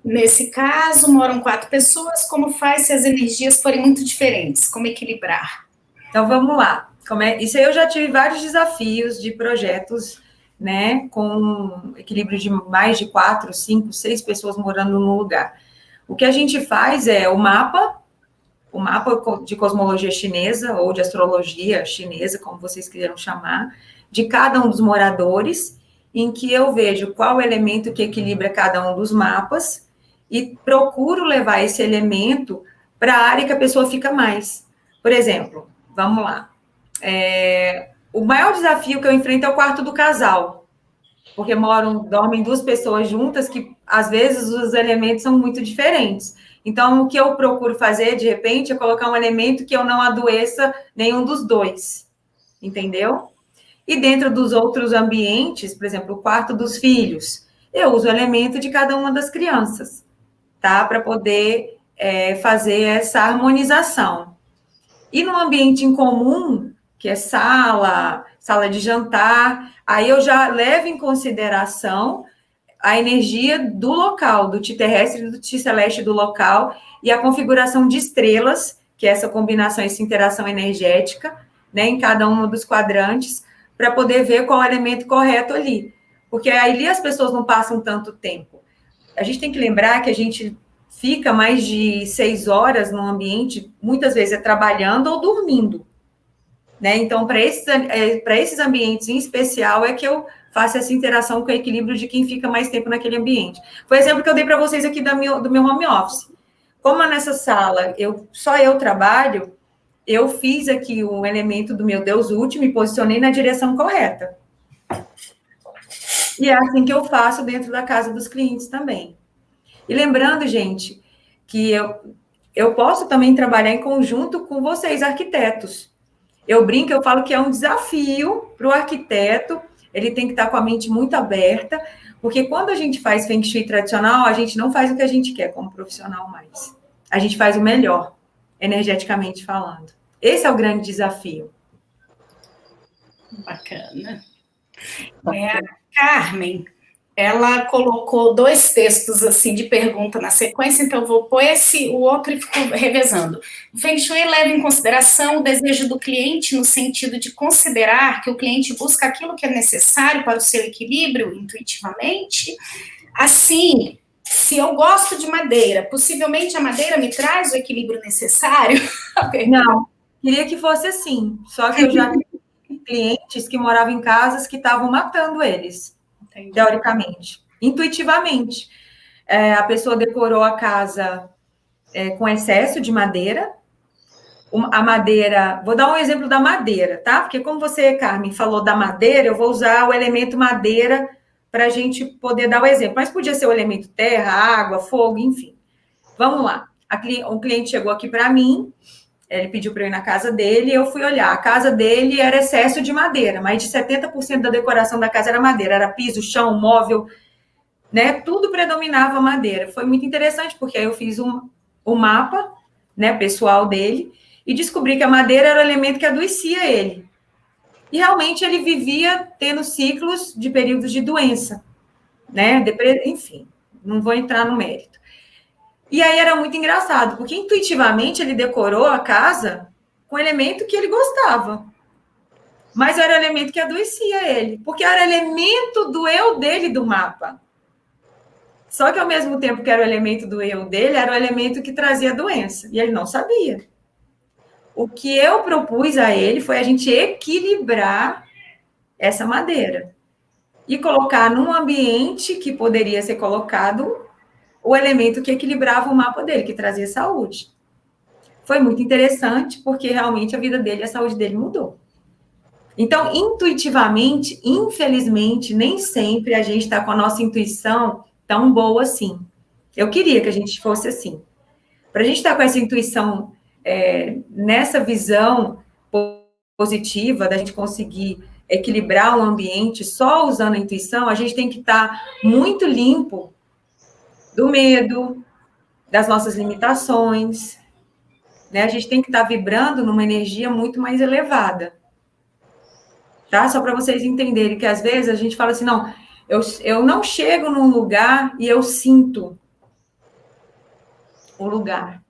Nesse caso, moram 4 pessoas. Como faz se as energias forem muito diferentes? Como equilibrar? Então, vamos lá. Isso aí eu já tive vários desafios de projetos, né, com equilíbrio de mais de 4, 5, 6 pessoas morando no lugar. O que a gente faz é o mapa de cosmologia chinesa, ou de astrologia chinesa, como vocês quiseram chamar, de cada um dos moradores, em que eu vejo qual elemento que equilibra cada um dos mapas, e procuro levar esse elemento para a área que a pessoa fica mais. Por exemplo, vamos lá. O maior desafio que eu enfrento é o quarto do casal, porque dormem 2 pessoas juntas que, às vezes, os elementos são muito diferentes. Então, o que eu procuro fazer, de repente, é colocar um elemento que eu não adoeça nenhum dos 2, entendeu? E dentro dos outros ambientes, por exemplo, o quarto dos filhos, eu uso o elemento de cada uma das crianças, tá? Para poder fazer essa harmonização. E no ambiente em comum, que é sala de jantar, aí eu já levo em consideração a energia do local, do Ti terrestre e do Ti celeste do local, e a configuração de estrelas, que é essa combinação, essa interação energética, né, em cada um dos quadrantes, para poder ver qual é o elemento correto ali. Porque ali as pessoas não passam tanto tempo. A gente tem que lembrar que a gente fica mais de 6 horas no ambiente, muitas vezes trabalhando ou dormindo, né? Então, para esses ambientes em especial, é que eu faço essa interação com o equilíbrio de quem fica mais tempo naquele ambiente. Foi o exemplo que eu dei para vocês aqui do meu home office. Como nessa sala só eu trabalho, eu fiz aqui um elemento do meu Deus útil, me posicionei na direção correta. E é assim que eu faço dentro da casa dos clientes também. E lembrando, gente, que eu posso também trabalhar em conjunto com vocês, arquitetos. Eu brinco, eu falo que é um desafio para o arquiteto, ele tem que estar com a mente muito aberta, porque quando a gente faz Feng Shui tradicional, a gente não faz o que a gente quer como profissional mais. A gente faz o melhor, energeticamente falando. Esse é o grande desafio. Bacana. A Carmen, ela colocou 2 textos assim de pergunta na sequência, então eu vou pôr o outro e fico revezando. O Feng Shui leva em consideração o desejo do cliente no sentido de considerar que o cliente busca aquilo que é necessário para o seu equilíbrio intuitivamente. Assim, se eu gosto de madeira, possivelmente a madeira me traz o equilíbrio necessário? Não, queria que fosse assim, só que eu já tive clientes que moravam em casas que estavam matando eles. Entendi. Teoricamente, intuitivamente. A pessoa decorou a casa com excesso de madeira. A madeira, vou dar um exemplo da madeira, tá? Porque como você, Carmen, falou da madeira, eu vou usar o elemento madeira para a gente poder dar o exemplo. Mas podia ser o elemento terra, água, fogo, enfim. Vamos lá. Um cliente chegou aqui para mim, ele pediu para eu ir na casa dele, e eu fui olhar. A casa dele era excesso de madeira, mais de 70% da decoração da casa era madeira, era piso, chão, móvel, né? Tudo predominava madeira. Foi muito interessante, porque aí eu fiz um mapa, né, pessoal dele, e descobri que a madeira era o elemento que adoecia ele. E realmente ele vivia tendo ciclos de períodos de doença, né? Enfim, não vou entrar no mérito. E aí era muito engraçado, porque intuitivamente ele decorou a casa com o elemento que ele gostava. Mas era o elemento que adoecia ele, porque era elemento do eu dele do mapa. Só que ao mesmo tempo que era o elemento do eu dele, era o elemento que trazia doença. E ele não sabia. O que eu propus a ele foi a gente equilibrar essa madeira. E colocar num ambiente que poderia ser colocado o elemento que equilibrava o mapa dele, que trazia saúde. Foi muito interessante, porque realmente a vida dele, a saúde dele mudou. Então, intuitivamente, infelizmente, nem sempre a gente está com a nossa intuição tão boa assim. Eu queria que a gente fosse assim. Para a gente estar com essa intuição, nessa visão positiva, da gente conseguir equilibrar o ambiente só usando a intuição, a gente tem que estar muito limpo do medo, das nossas limitações, né? A gente tem que estar vibrando numa energia muito mais elevada, tá? Só para vocês entenderem que, às vezes, a gente fala assim, não, eu não chego num lugar e eu sinto o lugar,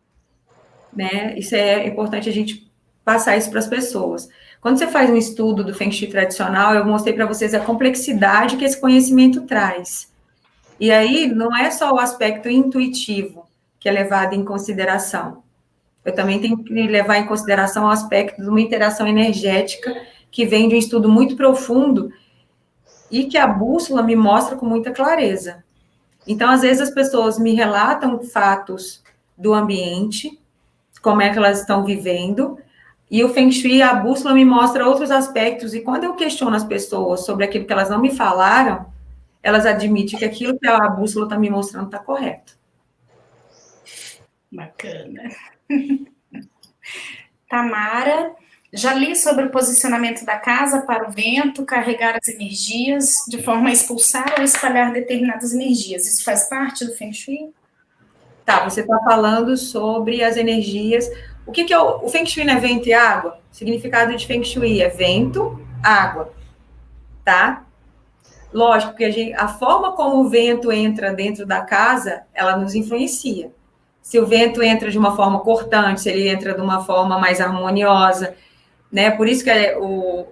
né? Isso é importante a gente passar isso para as pessoas. Quando você faz um estudo do Feng Shui tradicional, eu mostrei para vocês a complexidade que esse conhecimento traz. E aí, não é só o aspecto intuitivo que é levado em consideração. Eu também tenho que levar em consideração o aspecto de uma interação energética que vem de um estudo muito profundo e que a bússola me mostra com muita clareza. Então, às vezes, as pessoas me relatam fatos do ambiente, como é que elas estão vivendo, e o Feng Shui, a bússola, me mostra outros aspectos, e quando eu questiono as pessoas sobre aquilo que elas não me falaram, elas admitem que aquilo que a bússola está me mostrando está correto. Bacana. Tamara, já li sobre o posicionamento da casa para o vento carregar as energias de forma a expulsar ou espalhar determinadas energias. Isso faz parte do Feng Shui? Tá, você está falando sobre as energias. O que é o Feng Shui, não é vento e água? O significado de Feng Shui é vento, água, tá? Lógico que a forma como o vento entra dentro da casa, ela nos influencia. Se o vento entra de uma forma cortante, se ele entra de uma forma mais harmoniosa, né? Por isso que o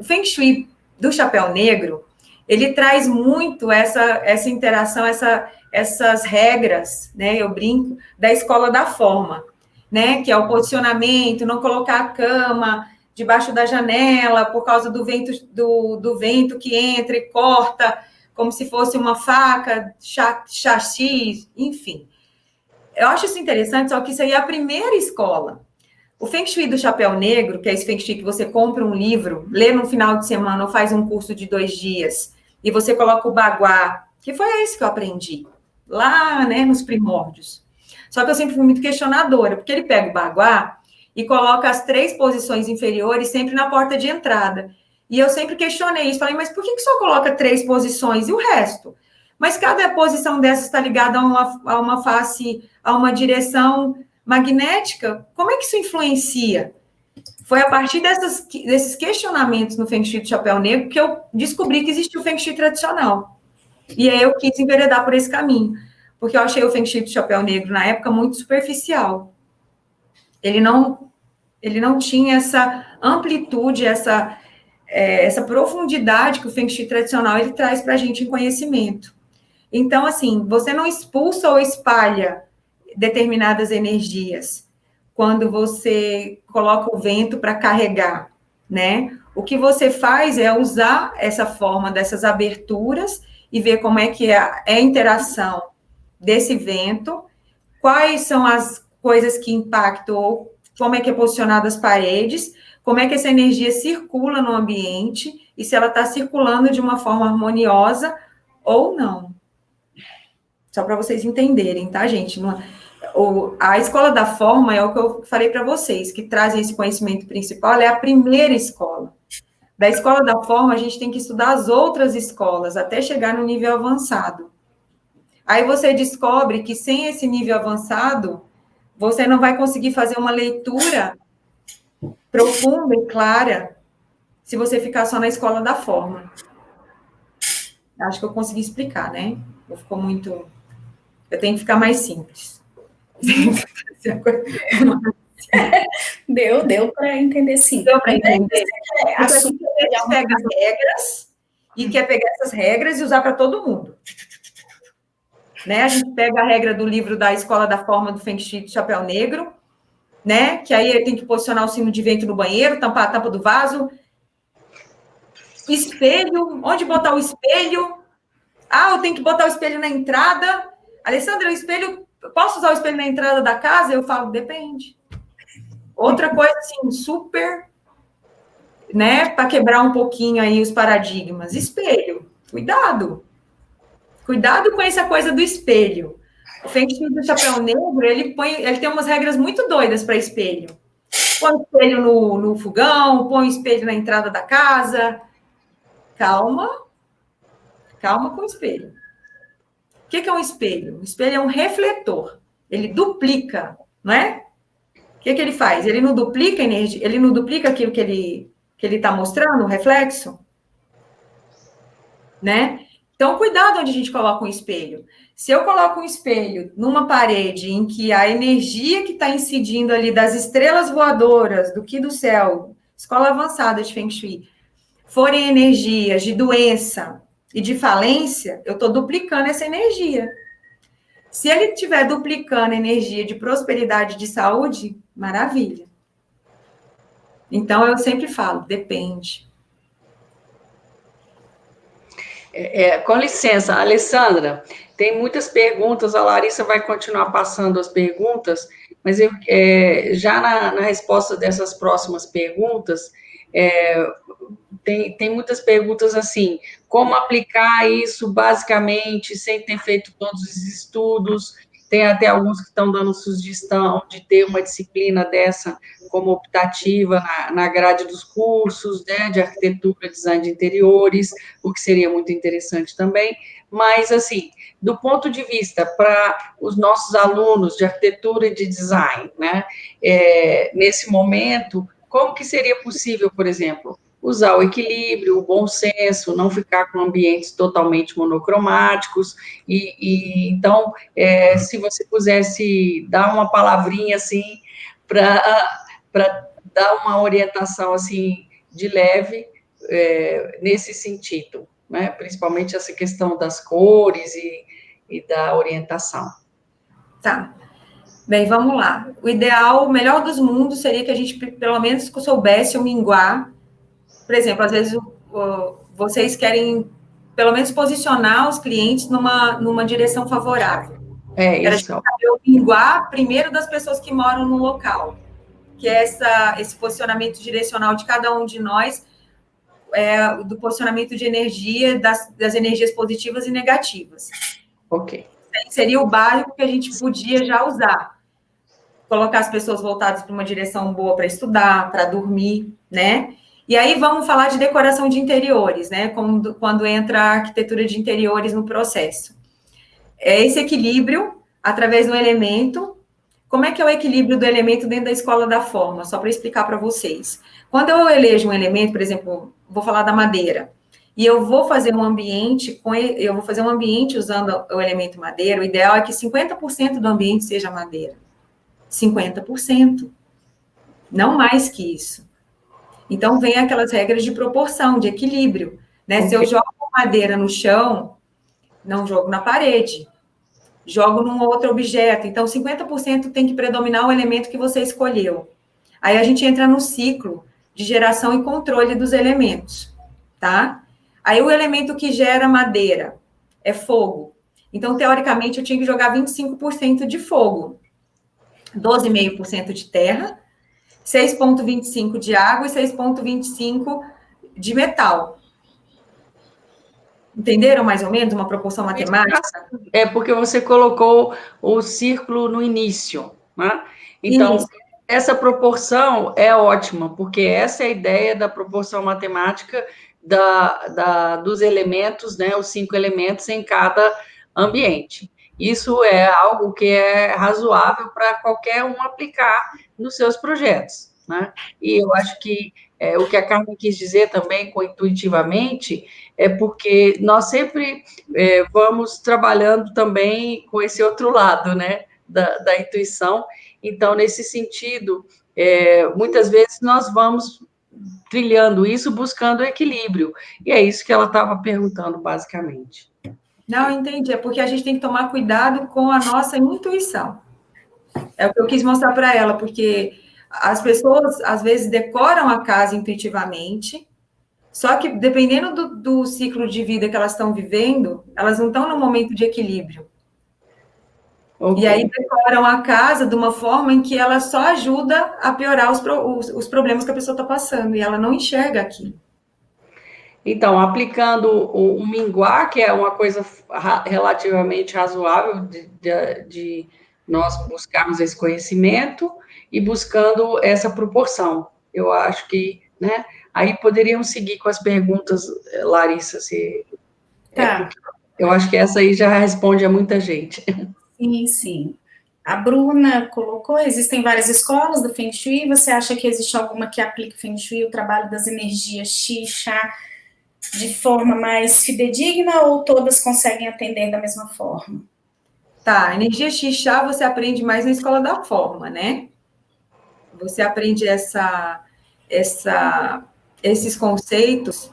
Feng Shui do Chapéu Negro, ele traz muito essa interação, essas regras, né? Eu brinco, da escola da forma, né? Que é o posicionamento, não colocar a cama debaixo da janela por causa do vento, do vento que entra e corta, como se fosse uma faca, chassi, enfim. Eu acho isso interessante, só que isso aí é a primeira escola. O Feng Shui do Chapéu Negro, que é esse Feng Shui que você compra um livro, lê no final de semana ou faz um curso de 2 dias, e você coloca o baguá, que foi esse que eu aprendi, lá, né, nos primórdios. Só que eu sempre fui muito questionadora, porque ele pega o baguá e coloca as 3 posições inferiores sempre na porta de entrada. E eu sempre questionei isso, falei, mas por que só coloca 3 posições e o resto? Mas cada posição dessa está ligada a uma face, a uma direção magnética, como é que isso influencia? Foi a partir desses questionamentos no Feng Shui do Chapéu Negro que eu descobri que existia o Feng Shui tradicional. E aí eu quis enveredar por esse caminho, porque eu achei o Feng Shui do Chapéu Negro, na época, muito superficial. Ele não tinha essa amplitude, essa profundidade que o Feng Shui tradicional ele traz para a gente em conhecimento. Então, assim, você não expulsa ou espalha determinadas energias quando você coloca o vento para carregar, né? O que você faz é usar essa forma dessas aberturas e ver como é que é a interação desse vento, quais são as coisas que impactam, ou como é que é posicionado as paredes, como é que essa energia circula no ambiente e se ela está circulando de uma forma harmoniosa ou não. Só para vocês entenderem, tá, gente? A escola da forma é o que eu falei para vocês, que trazem esse conhecimento principal, ela é a primeira escola. Da escola da forma, a gente tem que estudar as outras escolas, até chegar no nível avançado. Aí você descobre que sem esse nível avançado, você não vai conseguir fazer uma leitura profunda e clara se você ficar só na escola da forma. Acho que eu consegui explicar, né? Ficou muito... Eu tenho que ficar mais simples. Deu para entender, sim. Deu para entender? A gente pega as regras e quer pegar essas regras e usar para todo mundo. Né? A gente pega a regra do livro da Escola da Forma do Feng Shui do Chapéu Negro, né? Que aí ele tem que posicionar o sino de vento no banheiro, tampar a tampa do vaso. Espelho, onde botar o espelho? Ah, eu tenho que botar o espelho na entrada. Alessandra, o espelho, posso usar o espelho na entrada da casa? Eu falo, depende. Outra coisa, assim, super, né, para quebrar um pouquinho aí os paradigmas. Espelho, cuidado. Cuidado com essa coisa do espelho. O Feng Shui do Chapéu Negro, ele tem umas regras muito doidas para espelho. Põe o espelho no fogão, põe o espelho na entrada da casa. Calma com o espelho. O que é um espelho? O espelho é um refletor. Ele duplica, não é? O que ele faz? Ele não duplica energia, ele não duplica aquilo que ele está mostrando, o reflexo, né? Então, cuidado onde a gente coloca um espelho. Se eu coloco um espelho numa parede em que a energia que está incidindo ali das estrelas voadoras, do Qi do céu, escola avançada de Feng Shui, forem energias de doença e de falência, eu estou duplicando essa energia. Se ele estiver duplicando energia de prosperidade e de saúde, maravilha. Então, eu sempre falo, depende. Com licença, Alessandra, tem muitas perguntas, a Larissa vai continuar passando as perguntas, mas já na resposta dessas próximas perguntas, tem muitas perguntas assim, como aplicar isso basicamente, sem ter feito todos os estudos, tem até alguns que estão dando sugestão de ter uma disciplina dessa como optativa na grade dos cursos, né, de arquitetura, design de interiores, o que seria muito interessante também, mas, assim, do ponto de vista para os nossos alunos de arquitetura e de design, né, nesse momento, como que seria possível, por exemplo, usar o equilíbrio, o bom senso, não ficar com ambientes totalmente monocromáticos, então, se você pudesse dar uma palavrinha, assim, para dar uma orientação, assim, de leve, nesse sentido, né, principalmente essa questão das cores e da orientação. Tá. Bem, vamos lá. O ideal, o melhor dos mundos seria que a gente, pelo menos, soubesse o minguar. Por exemplo, às vezes vocês querem, pelo menos, posicionar os clientes numa direção favorável. Isso. Era o minguar primeiro das pessoas que moram no local. que é esse posicionamento direcional de cada um de nós, do posicionamento de energia, das energias positivas e negativas. Ok. Seria o básico que a gente podia já usar. Colocar as pessoas voltadas para uma direção boa para estudar, para dormir, né? E aí vamos falar de decoração de interiores, né? Quando entra a arquitetura de interiores no processo. É esse equilíbrio através do elemento. Como é que é o equilíbrio do elemento dentro da escola da forma? Só para explicar para vocês. Quando eu elejo um elemento, por exemplo, vou falar da madeira, e eu vou fazer um ambiente usando o elemento madeira, o ideal é que 50% do ambiente seja madeira. 50%. Não mais que isso. Então, vem aquelas regras de proporção, de equilíbrio, né? Okay. Se eu jogo madeira no chão, não jogo na parede. Jogo num outro objeto. Então, 50% tem que predominar o elemento que você escolheu. Aí a gente entra no ciclo de geração e controle dos elementos, tá? Aí o elemento que gera madeira é fogo. Então, teoricamente, eu tinha que jogar 25% de fogo, 12,5% de terra, 6,25% de água e 6,25% de metal. Entenderam mais ou menos uma proporção matemática? É porque você colocou o círculo no início, né? Então, isso. Essa proporção é ótima, porque essa é a ideia da proporção matemática dos elementos, né? Os 5 elementos em cada ambiente. Isso é algo que é razoável para qualquer um aplicar nos seus projetos, né? E eu acho que o que a Carmen quis dizer também com intuitivamente é porque nós sempre vamos trabalhando também com esse outro lado, né, da intuição. Então, nesse sentido, muitas vezes nós vamos trilhando isso, buscando equilíbrio. E é isso que ela estava perguntando, basicamente. Não, entendi. É porque a gente tem que tomar cuidado com a nossa intuição. É o que eu quis mostrar para ela, porque as pessoas, às vezes, decoram a casa intuitivamente, só que, dependendo do ciclo de vida que elas estão vivendo, elas não estão no momento de equilíbrio. Okay. E aí, decoram a casa de uma forma em que ela só ajuda a piorar os problemas que a pessoa está passando, e ela não enxerga aquilo. Então, aplicando o minguar, que é uma coisa relativamente razoável de nós buscarmos esse conhecimento e buscando essa proporção. Eu acho que, né? Aí poderíamos seguir com as perguntas, Larissa, se... Tá. Eu acho que essa aí já responde a muita gente. Sim, sim. A Bruna colocou, existem várias escolas do Feng Shui, você acha que existe alguma que aplique Feng Shui, o trabalho das energias Qi, Xia, de forma mais fidedigna, ou todas conseguem atender da mesma forma? Tá, energia Qi, Xia você aprende mais na escola da forma, né? Você aprende esses conceitos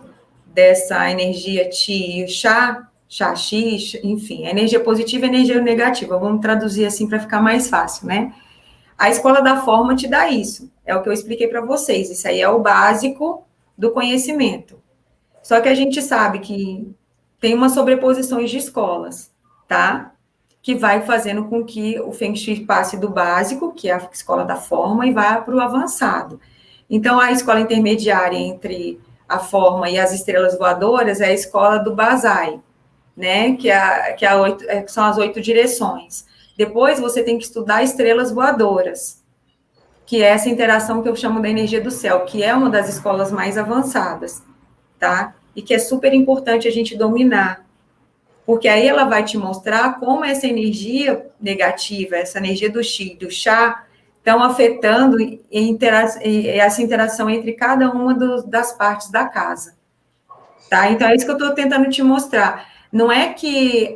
dessa energia Qi e Xia, Xi, enfim, energia positiva e energia negativa. Vamos traduzir assim para ficar mais fácil, né? A escola da forma te dá isso. É o que eu expliquei para vocês. Isso aí é o básico do conhecimento. Só que a gente sabe que tem umas sobreposições de escolas, tá? Que vai fazendo com que o Feng Shui passe do básico, que é a escola da forma, e vá para o avançado. Então, a escola intermediária entre a forma e as estrelas voadoras é a escola do Basai, né? Que são as 8 direções. Depois, você tem que estudar estrelas voadoras, que é essa interação que eu chamo da energia do céu, que é uma das escolas mais avançadas, tá? E que é super importante a gente dominar, porque aí ela vai te mostrar como essa energia negativa, essa energia do Qi e do Xia, estão afetando essa interação entre cada uma das partes da casa, tá? Então, é isso que eu estou tentando te mostrar. Não é que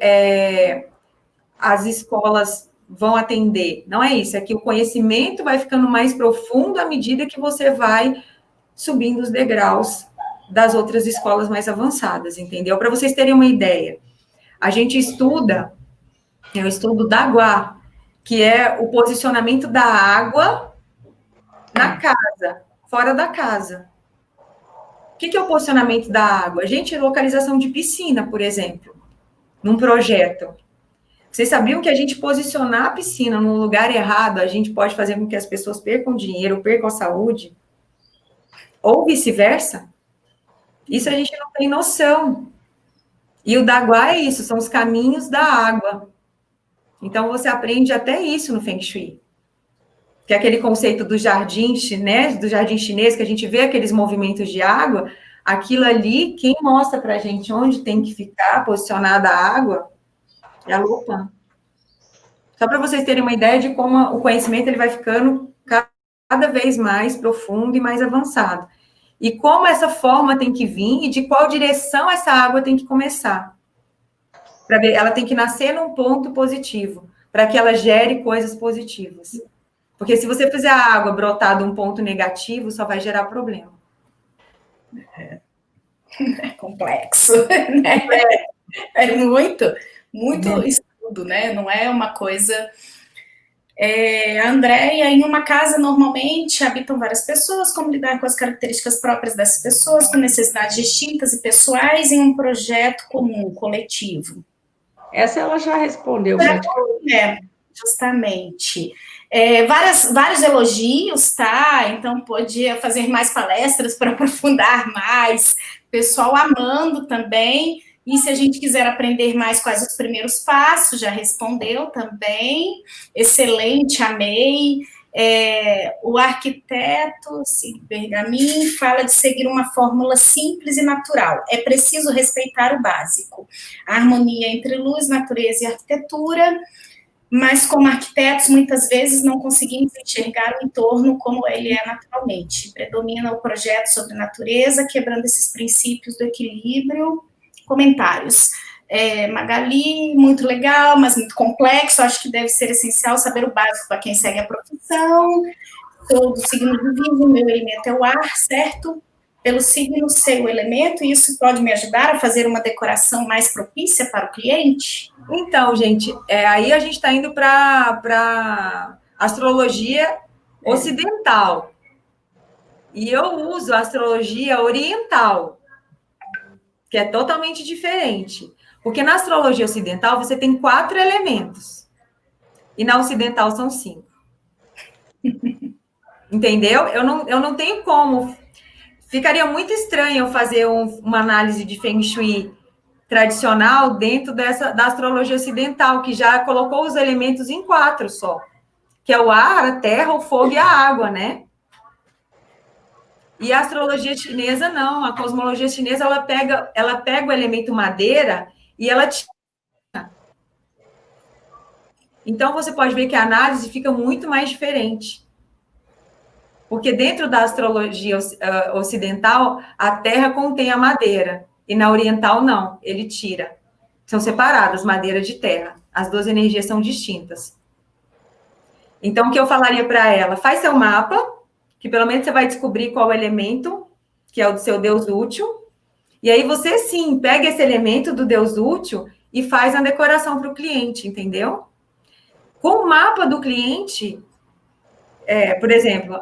as escolas vão atender, não é isso, é que o conhecimento vai ficando mais profundo à medida que você vai subindo os degraus das outras escolas mais avançadas, entendeu? Para vocês terem uma ideia, eu estudo Dagua, que é o posicionamento da água na casa, fora da casa. O que é o posicionamento da água? Gente, localização de piscina, por exemplo, num projeto. Vocês sabiam que a gente posicionar a piscina no lugar errado, a gente pode fazer com que as pessoas percam dinheiro, percam a saúde? Ou vice-versa? Isso a gente não tem noção. E o Daguá é isso, são os caminhos da água. Então, você aprende até isso no Feng Shui. Que é aquele conceito do jardim chinês, que a gente vê aqueles movimentos de água, aquilo ali, quem mostra para a gente onde tem que ficar posicionada a água é a Lopan. Só para vocês terem uma ideia de como o conhecimento ele vai ficando cada vez mais profundo e mais avançado. E como essa forma tem que vir e de qual direção essa água tem que começar. Para ver, ela tem que nascer num ponto positivo, para que ela gere coisas positivas. Porque se você fizer a água brotar de um ponto negativo, só vai gerar problema. É complexo, né? É muito estudo, né? Não é uma coisa... a Andréia, em uma casa, normalmente, habitam várias pessoas, como lidar com as características próprias dessas pessoas, com necessidades distintas e pessoais, em um projeto comum, coletivo. Essa ela já respondeu. Justamente. Vários elogios, tá? Então, podia fazer mais palestras para aprofundar mais. Pessoal amando também. E se a gente quiser aprender mais quais os primeiros passos, já respondeu também. Excelente, amei. O arquiteto Bergamin fala de seguir uma fórmula simples e natural. É preciso respeitar o básico. A harmonia entre luz, natureza e arquitetura, mas como arquitetos, muitas vezes não conseguimos enxergar o entorno como ele é naturalmente. Predomina o projeto sobre natureza, quebrando esses princípios do equilíbrio. Comentários. Magali, muito legal, mas muito complexo. Acho que deve ser essencial saber o básico para quem segue a profissão. Sou do signo de Virgem, meu elemento é o ar, certo? Pelo signo sei o elemento, e isso pode me ajudar a fazer uma decoração mais propícia para o cliente? Então, gente, aí a gente está indo para astrologia ocidental. E eu uso a astrologia oriental, que é totalmente diferente. Porque na astrologia ocidental você tem 4 elementos. E na ocidental são 5. Entendeu? Eu não tenho como. Ficaria muito estranho eu fazer uma análise de Feng Shui tradicional dentro da astrologia ocidental, que já colocou os elementos em 4 só. Que é o ar, a terra, o fogo e a água, né? E a astrologia chinesa, não. A cosmologia chinesa, ela pega o elemento madeira e ela tira. Então, você pode ver que a análise fica muito mais diferente. Porque dentro da astrologia ocidental, a terra contém a madeira. E na oriental, não. Ele tira. São separadas, madeira de terra. As 2 energias são distintas. Então, o que eu falaria para ela? Faz seu mapa, que pelo menos você vai descobrir qual é o elemento, que é o do seu Deus útil. E aí você, sim, pega esse elemento do Deus útil e faz a decoração para o cliente, entendeu? Com o mapa do cliente, por exemplo,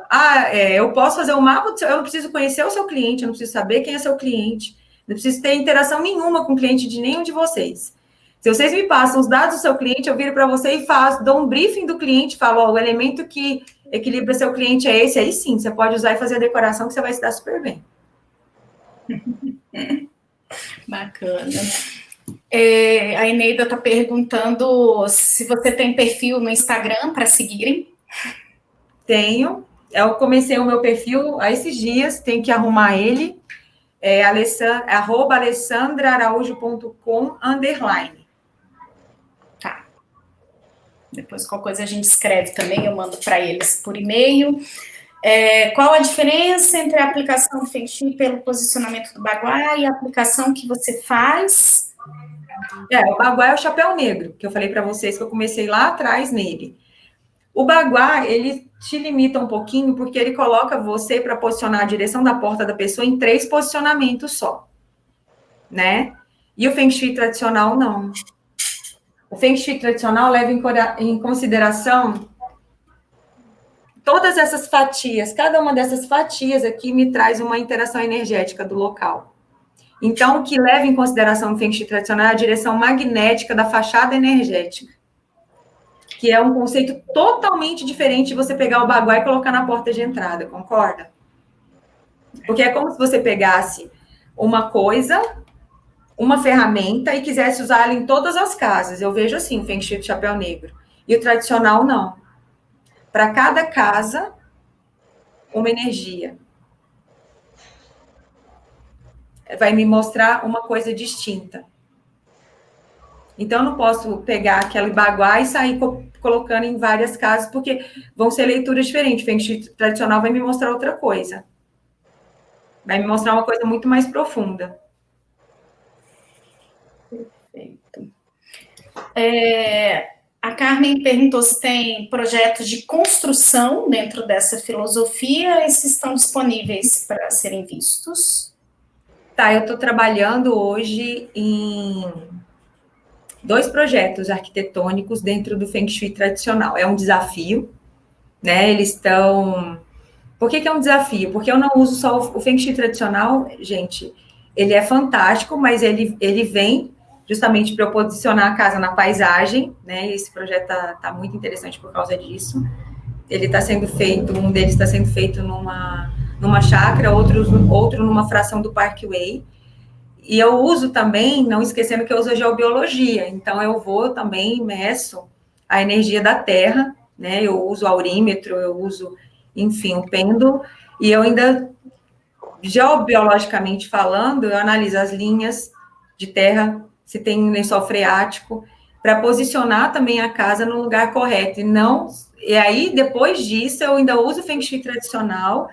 eu posso fazer um mapa, eu não preciso conhecer o seu cliente, eu não preciso saber quem é seu cliente, não preciso ter interação nenhuma com o cliente de nenhum de vocês. Se vocês me passam os dados do seu cliente, eu viro para você e dou um briefing do cliente, falo, o elemento que equilibra seu cliente é esse, aí sim, você pode usar e fazer a decoração que você vai se dar super bem. Bacana. A Eneida está perguntando se você tem perfil no Instagram para seguirem. Tenho. Eu comecei o meu perfil há esses dias, tenho que arrumar ele. @alessandraaraújo.com_. Tá. Depois, qualquer coisa a gente escreve também, eu mando para eles por e-mail. Qual a diferença entre a aplicação do Feng Shui pelo posicionamento do Baguá e a aplicação que você faz? O Baguá é o chapéu negro, que eu falei para vocês que eu comecei lá atrás nele. O Baguá, ele te limita um pouquinho, porque ele coloca você para posicionar a direção da porta da pessoa em 3 posicionamentos só, né? E o Feng Shui tradicional, não. O Feng Shui tradicional leva em consideração todas essas fatias. Cada uma dessas fatias aqui me traz uma interação energética do local. Então, o que leva em consideração o Feng Shui tradicional é a direção magnética da fachada energética. que é um conceito totalmente diferente de você pegar o baguá e colocar na porta de entrada, concorda? Porque é como se você pegasse uma coisa, uma ferramenta e quisesse usar ela em todas as casas. Eu vejo assim, o Feng Shui do chapéu negro. E o tradicional, não. Para cada casa, uma energia. Vai me mostrar uma coisa distinta. Então, eu não posso pegar aquele baguá e sair colocando em várias casas, porque vão ser leituras diferentes. O Feng Shui tradicional vai me mostrar outra coisa. Vai me mostrar uma coisa muito mais profunda. Perfeito. A Carmen perguntou se tem projetos de construção dentro dessa filosofia e se estão disponíveis para serem vistos. Tá, eu estou trabalhando hoje em 2 projetos arquitetônicos dentro do Feng Shui tradicional. É um desafio, né? Eles estão... Por que é um desafio? Porque eu não uso só o Feng Shui tradicional, gente. Ele é fantástico, mas ele vem justamente para eu posicionar a casa na paisagem, né? Esse projeto tá muito interessante por causa disso. Ele está sendo feito, um deles está sendo feito numa chácara, outro numa fração do Parkway. E eu uso também, não esquecendo que eu uso a geobiologia, então eu vou também, meço a energia da Terra, né? Eu uso o aurímetro, eu uso, enfim, o pêndulo, e eu ainda, geobiologicamente falando, eu analiso as linhas de terra, se tem lençol freático, para posicionar também a casa no lugar correto, e aí, depois disso, eu ainda uso o Feng Shui tradicional,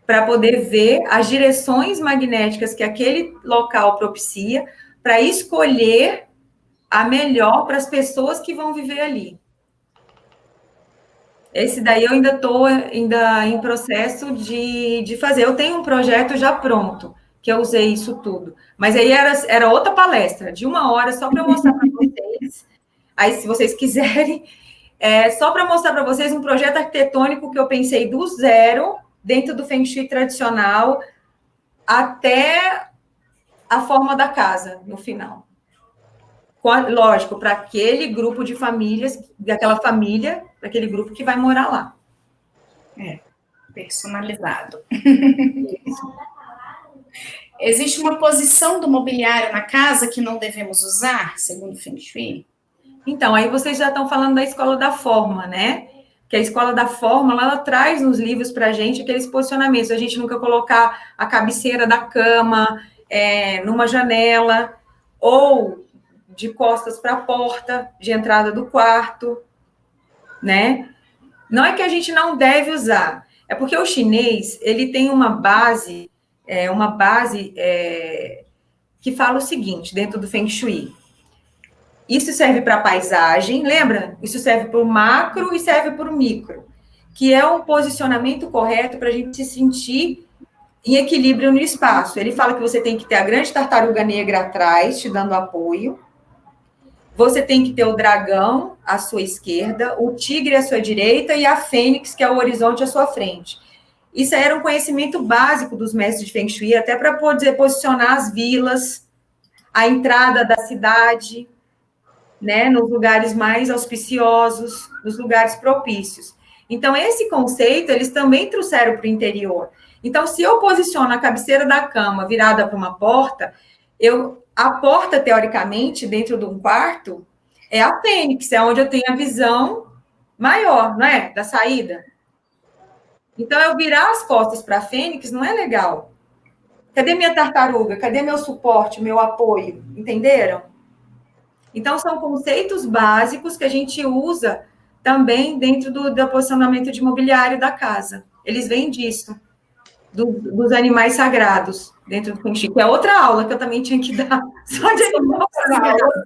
para poder ver as direções magnéticas que aquele local propicia, para escolher a melhor para as pessoas que vão viver ali. Esse daí eu ainda estou em processo de fazer. Eu tenho um projeto já pronto, que eu usei isso tudo. Mas aí era outra palestra, de 1 hora, só para eu mostrar para vocês. Aí, se vocês quiserem, só para mostrar para vocês um projeto arquitetônico que eu pensei do zero, dentro do Feng Shui tradicional, até a forma da casa, no final. Lógico, para aquele grupo de famílias, daquela família, daquele grupo que vai morar lá. Personalizado. Existe uma posição do mobiliário na casa que não devemos usar, segundo o Feng Shui? Então, aí vocês já estão falando da escola da forma, né? Que a escola da forma, ela traz nos livros para a gente aqueles posicionamentos. A gente nunca colocar a cabeceira da cama numa janela, ou de costas para a porta de entrada do quarto, né? Não é que a gente não deve usar, é porque o chinês, ele tem uma base que fala o seguinte, dentro do Feng Shui. Isso serve para a paisagem, lembra? Isso serve para o macro e serve para o micro, que é um posicionamento correto para a gente se sentir em equilíbrio no espaço. Ele fala que você tem que ter a grande tartaruga negra atrás, te dando apoio. Você tem que ter o dragão à sua esquerda, o tigre à sua direita e a fênix, que é o horizonte à sua frente. Isso era um conhecimento básico dos mestres de Feng Shui, até para poder posicionar as vilas, a entrada da cidade, né, nos lugares mais auspiciosos, nos lugares propícios. Então, esse conceito, eles também trouxeram para o interior. Então, se eu posiciono a cabeceira da cama virada para uma porta, a porta, teoricamente, dentro de um quarto, é a fênix, é onde eu tenho a visão maior, não é? Da saída. Então, eu virar as costas para a fênix não é legal. Cadê minha tartaruga? Cadê meu suporte, meu apoio? Entenderam? Então, são conceitos básicos que a gente usa também dentro do posicionamento de mobiliário da casa. Eles vêm disso, dos animais sagrados, dentro do Feng Shui, que é outra aula que eu também tinha que dar, só de animais sagrados.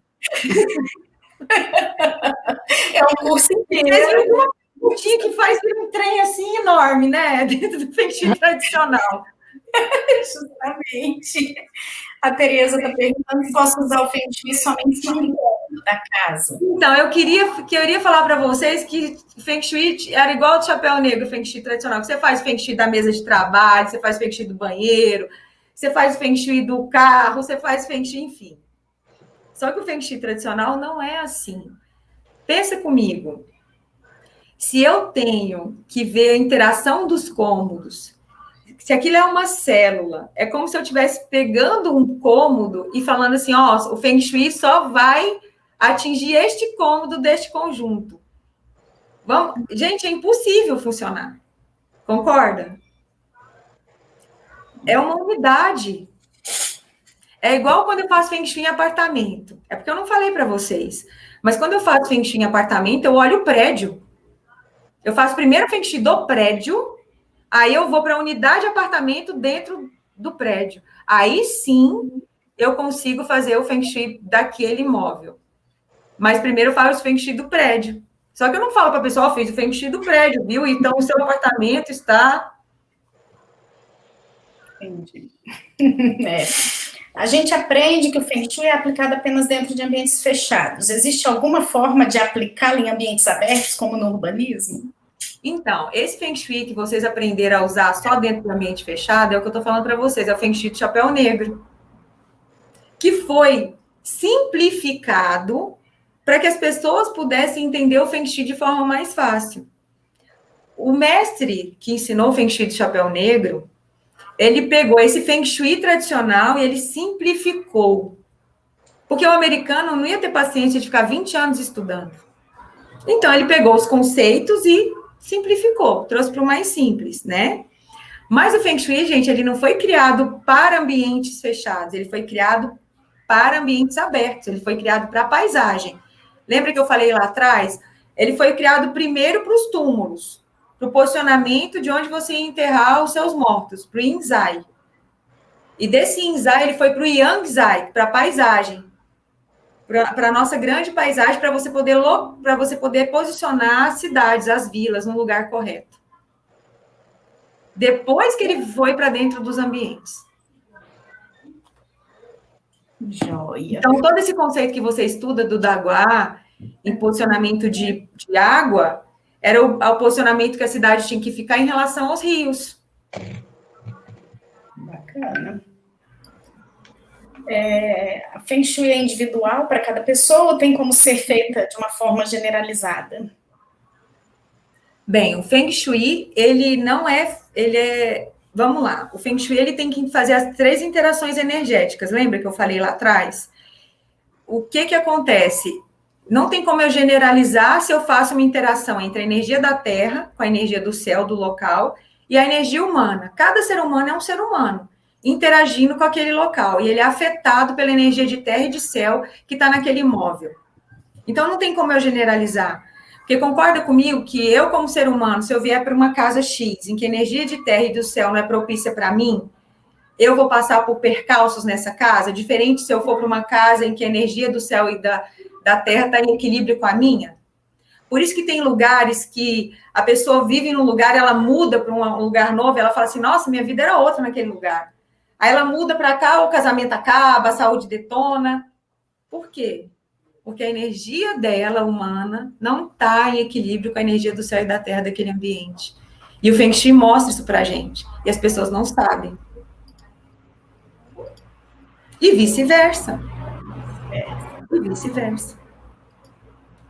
É um curso inteiro. Uma putinha que faz um trem assim enorme, né? Dentro do Feng Shui tradicional. Justamente. A Tereza está perguntando se posso usar o Feng Shui somente no entorno da casa. Então, eu queria falar para vocês que Feng Shui era igual ao chapéu negro, Feng Shui tradicional. Você faz Feng Shui da mesa de trabalho, você faz Feng Shui do banheiro, você faz Feng Shui do carro, você faz Feng Shui, enfim. Só que o Feng Shui tradicional não é assim. Pensa comigo. Se eu tenho que ver a interação dos cômodos, se aquilo é uma célula, é como se eu estivesse pegando um cômodo e falando assim, ó, o Feng Shui só vai atingir este cômodo deste conjunto. Gente, é impossível funcionar. Concorda? É uma unidade. É igual quando eu faço Feng Shui em apartamento. É porque eu não falei para vocês. Mas quando eu faço Feng Shui em apartamento, eu olho o prédio. Eu faço primeiro o Feng Shui do prédio, aí eu vou para a unidade de apartamento dentro do prédio. Aí sim, eu consigo fazer o Feng Shui daquele imóvel. Mas primeiro eu faço o Feng Shui do prédio. Só que eu não falo para a pessoa, fiz o Feng Shui do prédio, viu? Então o seu apartamento está... Entendi. A gente aprende que o Feng Shui é aplicado apenas dentro de ambientes fechados. Existe alguma forma de aplicá-lo em ambientes abertos, como no urbanismo? Então, esse Feng Shui que vocês aprenderam a usar só dentro do ambiente fechado, é o que eu estou falando para vocês, é o Feng Shui de chapéu negro, que foi simplificado para que as pessoas pudessem entender o Feng Shui de forma mais fácil. O mestre que ensinou o Feng Shui de chapéu negro, ele pegou esse Feng Shui tradicional e ele simplificou. Porque o americano não ia ter paciência de ficar 20 anos estudando. Então, ele pegou os conceitos e simplificou, trouxe para o mais simples, né? Mas o Feng Shui, gente, ele não foi criado para ambientes fechados, ele foi criado para ambientes abertos, ele foi criado para paisagem. Lembra que eu falei lá atrás? Ele foi criado primeiro para os túmulos, para o posicionamento de onde você ia enterrar os seus mortos, para o Yin Zai. E desse Yin Zai, ele foi para o Yang Zai, para a paisagem. Para a nossa grande paisagem, para você poder posicionar as cidades, as vilas, no lugar correto. Depois que ele foi para dentro dos ambientes. Joia. Então, todo esse conceito que você estuda do Daguá, em posicionamento de água, era o posicionamento que a cidade tinha que ficar em relação aos rios. Bacana. A Feng Shui é individual para cada pessoa ou tem como ser feita de uma forma generalizada? Bem, o Feng Shui, ele é... Vamos lá, o Feng Shui, ele tem que fazer as 3 interações energéticas. Lembra que eu falei lá atrás? O que acontece? Não tem como eu generalizar se eu faço uma interação entre a energia da Terra, com a energia do céu, do local, e a energia humana. Cada ser humano é um ser humano, interagindo com aquele local, e ele é afetado pela energia de terra e de céu que está naquele imóvel. Então, não tem como eu generalizar. Porque concorda comigo que eu, como ser humano, se eu vier para uma casa X, em que a energia de terra e do céu não é propícia para mim, eu vou passar por percalços nessa casa, diferente se eu for para uma casa em que a energia do céu e da terra está em equilíbrio com a minha. Por isso que tem lugares que a pessoa vive num lugar, ela muda para um lugar novo, ela fala assim, nossa, minha vida era outra naquele lugar. Aí ela muda para cá, o casamento acaba, a saúde detona. Por quê? Porque a energia dela, humana, não está em equilíbrio com a energia do céu e da terra daquele ambiente. E o Feng Shui mostra isso para a gente. E as pessoas não sabem. E vice-versa. E vice-versa.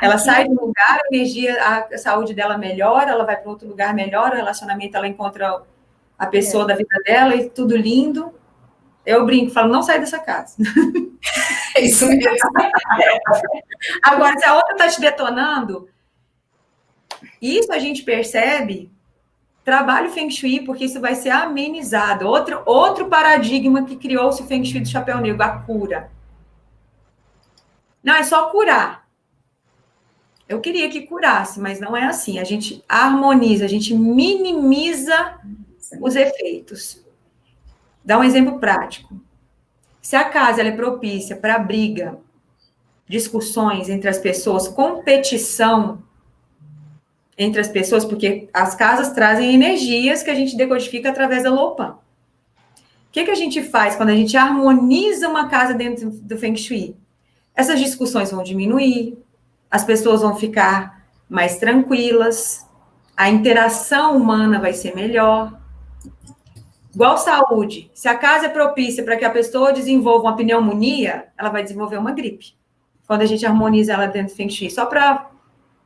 Ela sai de um lugar, a energia, a saúde dela melhora, ela vai para outro lugar melhor, o relacionamento, ela encontra a pessoa da vida dela e tudo lindo. Eu brinco, falo, não sai dessa casa. É isso mesmo. Agora, se a outra está te detonando, isso a gente percebe, trabalho Feng Shui, porque isso vai ser amenizado. Outro paradigma que criou-se o Feng Shui do chapéu negro, a cura. Não, é só curar. Eu queria que curasse, mas não é assim. A gente harmoniza, a gente minimiza os efeitos. Dá um exemplo prático. Se a casa ela é propícia para briga, discussões entre as pessoas, competição entre as pessoas, porque as casas trazem energias que a gente decodifica através da Lopan. O que a gente faz quando a gente harmoniza uma casa dentro do Feng Shui? Essas discussões vão diminuir, as pessoas vão ficar mais tranquilas, a interação humana vai ser melhor. Igual saúde, se a casa é propícia para que a pessoa desenvolva uma pneumonia, ela vai desenvolver uma gripe. Quando a gente harmoniza ela dentro do Feng Shui, só para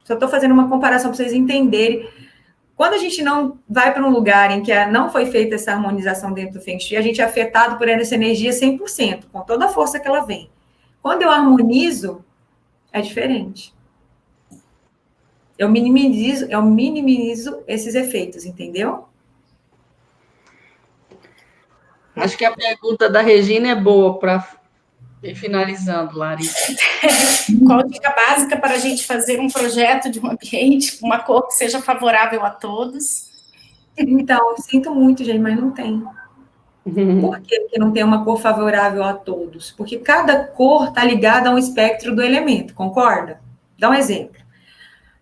Só estou fazendo uma comparação para vocês entenderem. Quando a gente não vai para um lugar em que não foi feita essa harmonização dentro do Feng Shui, a gente é afetado por essa energia 100%, com toda a força que ela vem. Quando eu harmonizo, é diferente. Eu minimizo esses efeitos, entendeu? Acho que a pergunta da Regina é boa para ir finalizando, Larissa. Qual a dica básica para a gente fazer um projeto de um ambiente com uma cor que seja favorável a todos? Então, eu sinto muito, gente, mas não tem. Por que não tem uma cor favorável a todos? Porque cada cor está ligada a um espectro do elemento, concorda? Dá um exemplo.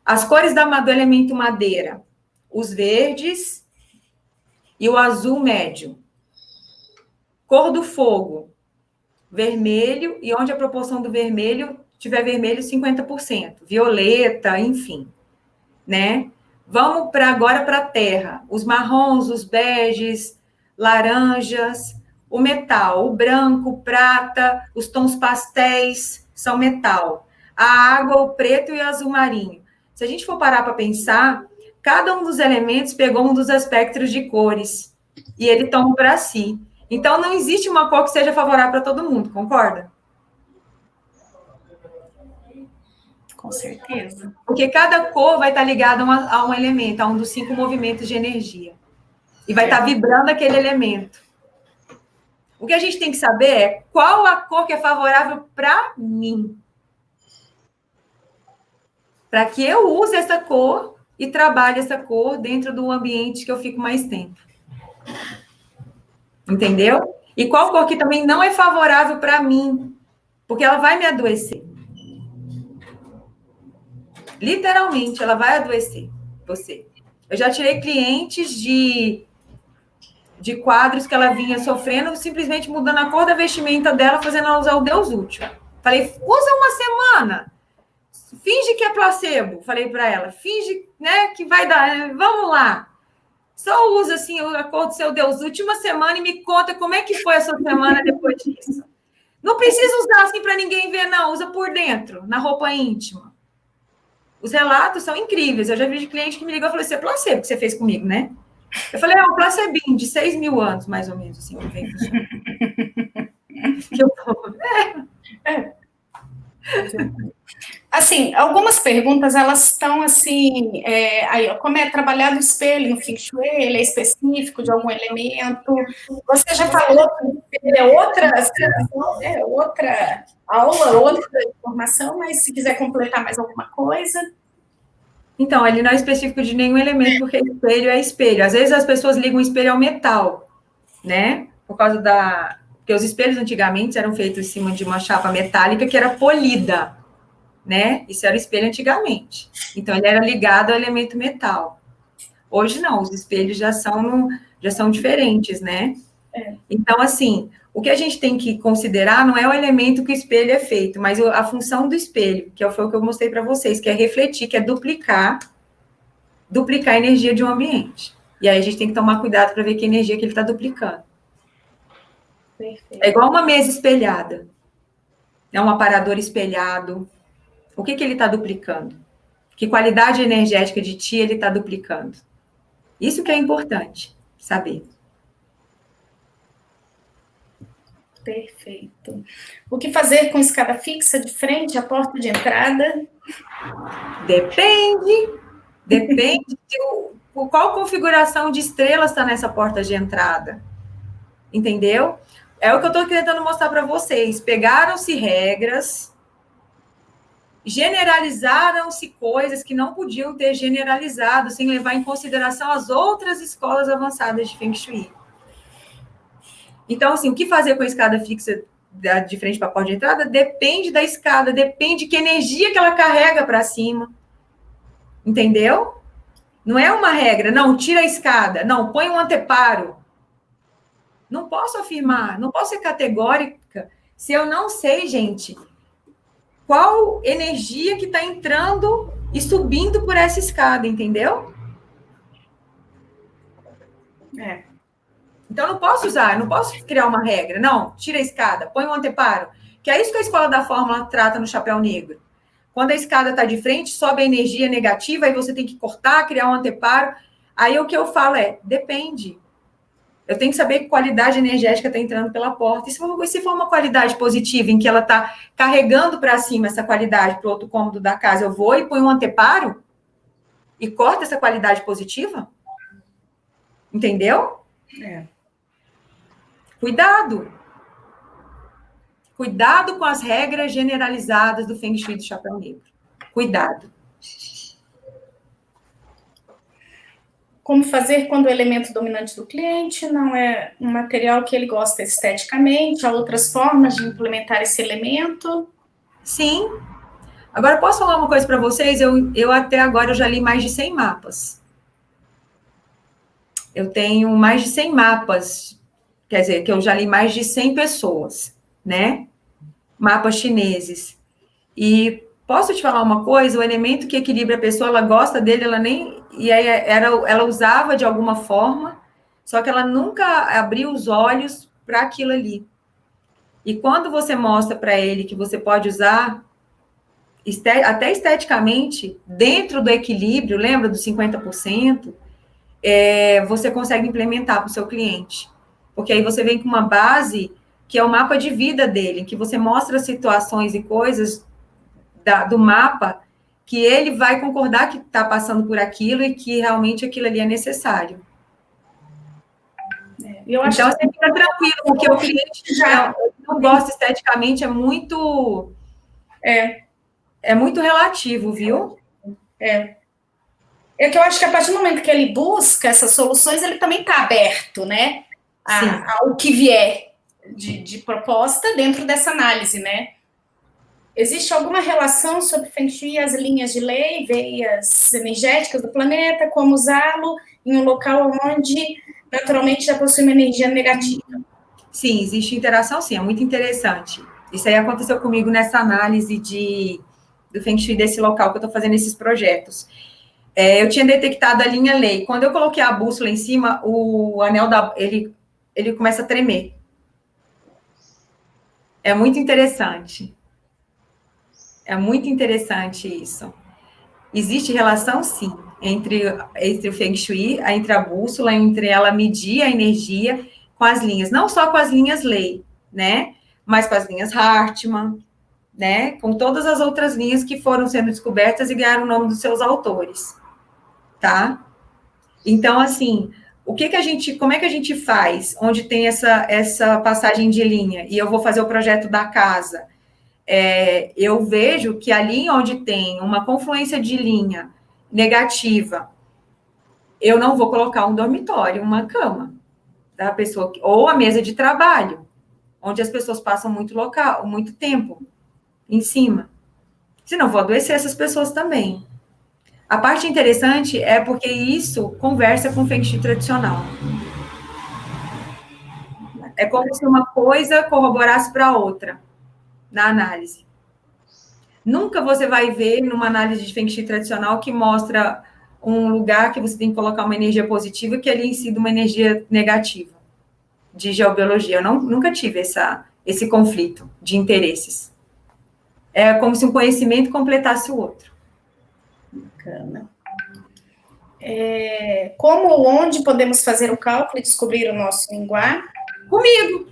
As cores do elemento madeira, os verdes e o azul médio. Cor do fogo, vermelho, e onde a proporção do vermelho tiver vermelho, 50%. Violeta, enfim, né? Vamos agora para a terra. Os marrons, os beges, laranjas, o metal, o branco, o prata, os tons pastéis são metal. A água, o preto e o azul marinho. Se a gente for parar para pensar, cada um dos elementos pegou um dos espectros de cores e ele toma para si. Então, não existe uma cor que seja favorável para todo mundo, concorda? Com certeza. Porque cada cor vai estar ligada a um elemento, a um dos 5 movimentos de energia. E vai estar vibrando aquele elemento. O que a gente tem que saber é qual a cor que é favorável para mim. Para que eu use essa cor e trabalhe essa cor dentro do ambiente que eu fico mais tempo. Entendeu? E qual cor que também não é favorável para mim, porque ela vai me adoecer. Literalmente, ela vai adoecer você. Eu já tirei clientes de quadros que ela vinha sofrendo, simplesmente mudando a cor da vestimenta dela, fazendo ela usar o Deus útil. Falei, usa uma semana. Finge que é placebo. Falei para ela, finge, né, que vai dar. Vamos lá. Só usa, assim, a cor do seu Deus útil uma semana e me conta como é que foi a sua semana depois disso. Não precisa usar assim para ninguém ver, não. Usa por dentro, na roupa íntima. Os relatos são incríveis. Eu já vi de cliente que me ligou e falou, isso é placebo que você fez comigo, né? Eu falei, um placebinho de 6 mil anos, mais ou menos, assim, que vem funcionando. Assim, algumas perguntas, elas estão assim, aí, ó, como é trabalhado o espelho no Feng Shui, ele é específico de algum elemento? Você já falou que é outra aula, outra informação, mas se quiser completar mais alguma coisa... Então, ele não é específico de nenhum elemento, porque espelho é espelho. Às vezes as pessoas ligam o espelho ao metal, né? Por causa porque os espelhos antigamente eram feitos em cima de uma chapa metálica que era polida, né? Isso era o espelho antigamente. Então, ele era ligado ao elemento metal. Hoje, não. Os espelhos já são diferentes, né? Então, assim, o que a gente tem que considerar não é o elemento que o espelho é feito, mas a função do espelho, que foi o que eu mostrei para vocês, que é refletir, que é duplicar a energia de um ambiente. E aí a gente tem que tomar cuidado para ver que energia que ele está duplicando. Perfeito. É igual uma mesa espelhada. É um aparador espelhado. O que ele está duplicando? Que qualidade energética de ti ele está duplicando? Isso que é importante saber. Perfeito. O que fazer com escada fixa de frente à porta de entrada? Depende de qual configuração de estrelas está nessa porta de entrada. Entendeu? É o que eu estou tentando mostrar para vocês. Pegaram-se regras, generalizaram-se coisas que não podiam ter generalizado, sem levar em consideração as outras escolas avançadas de Feng Shui. Então, assim, o que fazer com a escada fixa de frente para a porta de entrada depende da escada, depende de que energia que ela carrega para cima. Entendeu? Não é uma regra, não, tira a escada, não, põe um anteparo. Não posso afirmar, não posso ser categórica se eu não sei, gente, qual energia que está entrando e subindo por essa escada, entendeu? Então, não posso usar, não posso criar uma regra. Não, tira a escada, põe um anteparo. Que é isso que a Escola da Fórmula trata no Chapéu Negro. Quando a escada está de frente, sobe a energia negativa, aí você tem que cortar, criar um anteparo. Aí o que eu falo é, depende. Eu tenho que saber que qualidade energética está entrando pela porta. E se for uma qualidade positiva, em que ela está carregando para cima essa qualidade para o outro cômodo da casa, eu vou e ponho um anteparo e corto essa qualidade positiva? Entendeu? Cuidado. Cuidado com as regras generalizadas do Feng Shui do Chapéu Negro. Cuidado. Como fazer quando o elemento dominante do cliente não é um material que ele gosta esteticamente? Há outras formas de implementar esse elemento? Sim. Agora, posso falar uma coisa para vocês? Eu até agora eu já li mais de 100 mapas. Eu tenho mais de 100 mapas, quer dizer, que eu já li mais de 100 pessoas, né? Mapas chineses. E posso te falar uma coisa? O elemento que equilibra a pessoa, ela gosta dele, ela nem... E aí ela usava de alguma forma, só que ela nunca abriu os olhos para aquilo ali. E quando você mostra para ele que você pode usar, até esteticamente, dentro do equilíbrio, lembra dos 50%, você consegue implementar para o seu cliente. Porque aí você vem com uma base que é o mapa de vida dele, que você mostra situações e coisas do mapa que ele vai concordar que está passando por aquilo e que realmente aquilo ali é necessário. Então, você fica tranquilo, porque o cliente já não gosta esteticamente, é muito relativo, viu? É que eu acho que a partir do momento que ele busca essas soluções, ele também está aberto, né? Ao que vier de proposta dentro dessa análise, né? Existe alguma relação sobre Feng Shui e as linhas de lei, veias energéticas do planeta, como usá-lo em um local onde naturalmente já possui uma energia negativa? Sim, existe interação, sim, é muito interessante. Isso aí aconteceu comigo nessa análise do Feng Shui desse local que eu estou fazendo esses projetos. Eu tinha detectado a linha lei. Quando eu coloquei a bússola em cima, o anel ele começa a tremer. É muito interessante. É muito interessante isso. Existe relação, sim, entre o Feng Shui, entre a bússola, entre ela medir a energia com as linhas. Não só com as linhas lei, né? Mas com as linhas Hartmann, né? Com todas as outras linhas que foram sendo descobertas e ganharam o nome dos seus autores. Tá? Então, assim, como é que a gente faz onde tem essa passagem de linha? E eu vou fazer o projeto da casa. Eu vejo que ali onde tem uma confluência de linha negativa, eu não vou colocar um dormitório, uma cama da pessoa, ou a mesa de trabalho, onde as pessoas passam muito tempo em cima. Senão, vou adoecer essas pessoas também. A parte interessante é porque isso conversa com o Feng Shui tradicional. É como se uma coisa corroborasse para a outra, na análise. Nunca você vai ver numa análise de Feng Shui tradicional que mostra um lugar que você tem que colocar uma energia positiva que ali incide uma energia negativa de geobiologia. Eu nunca tive esse conflito de interesses. É como se um conhecimento completasse o outro. Bacana. Como ou onde podemos fazer o cálculo e descobrir o nosso linguar? Comigo!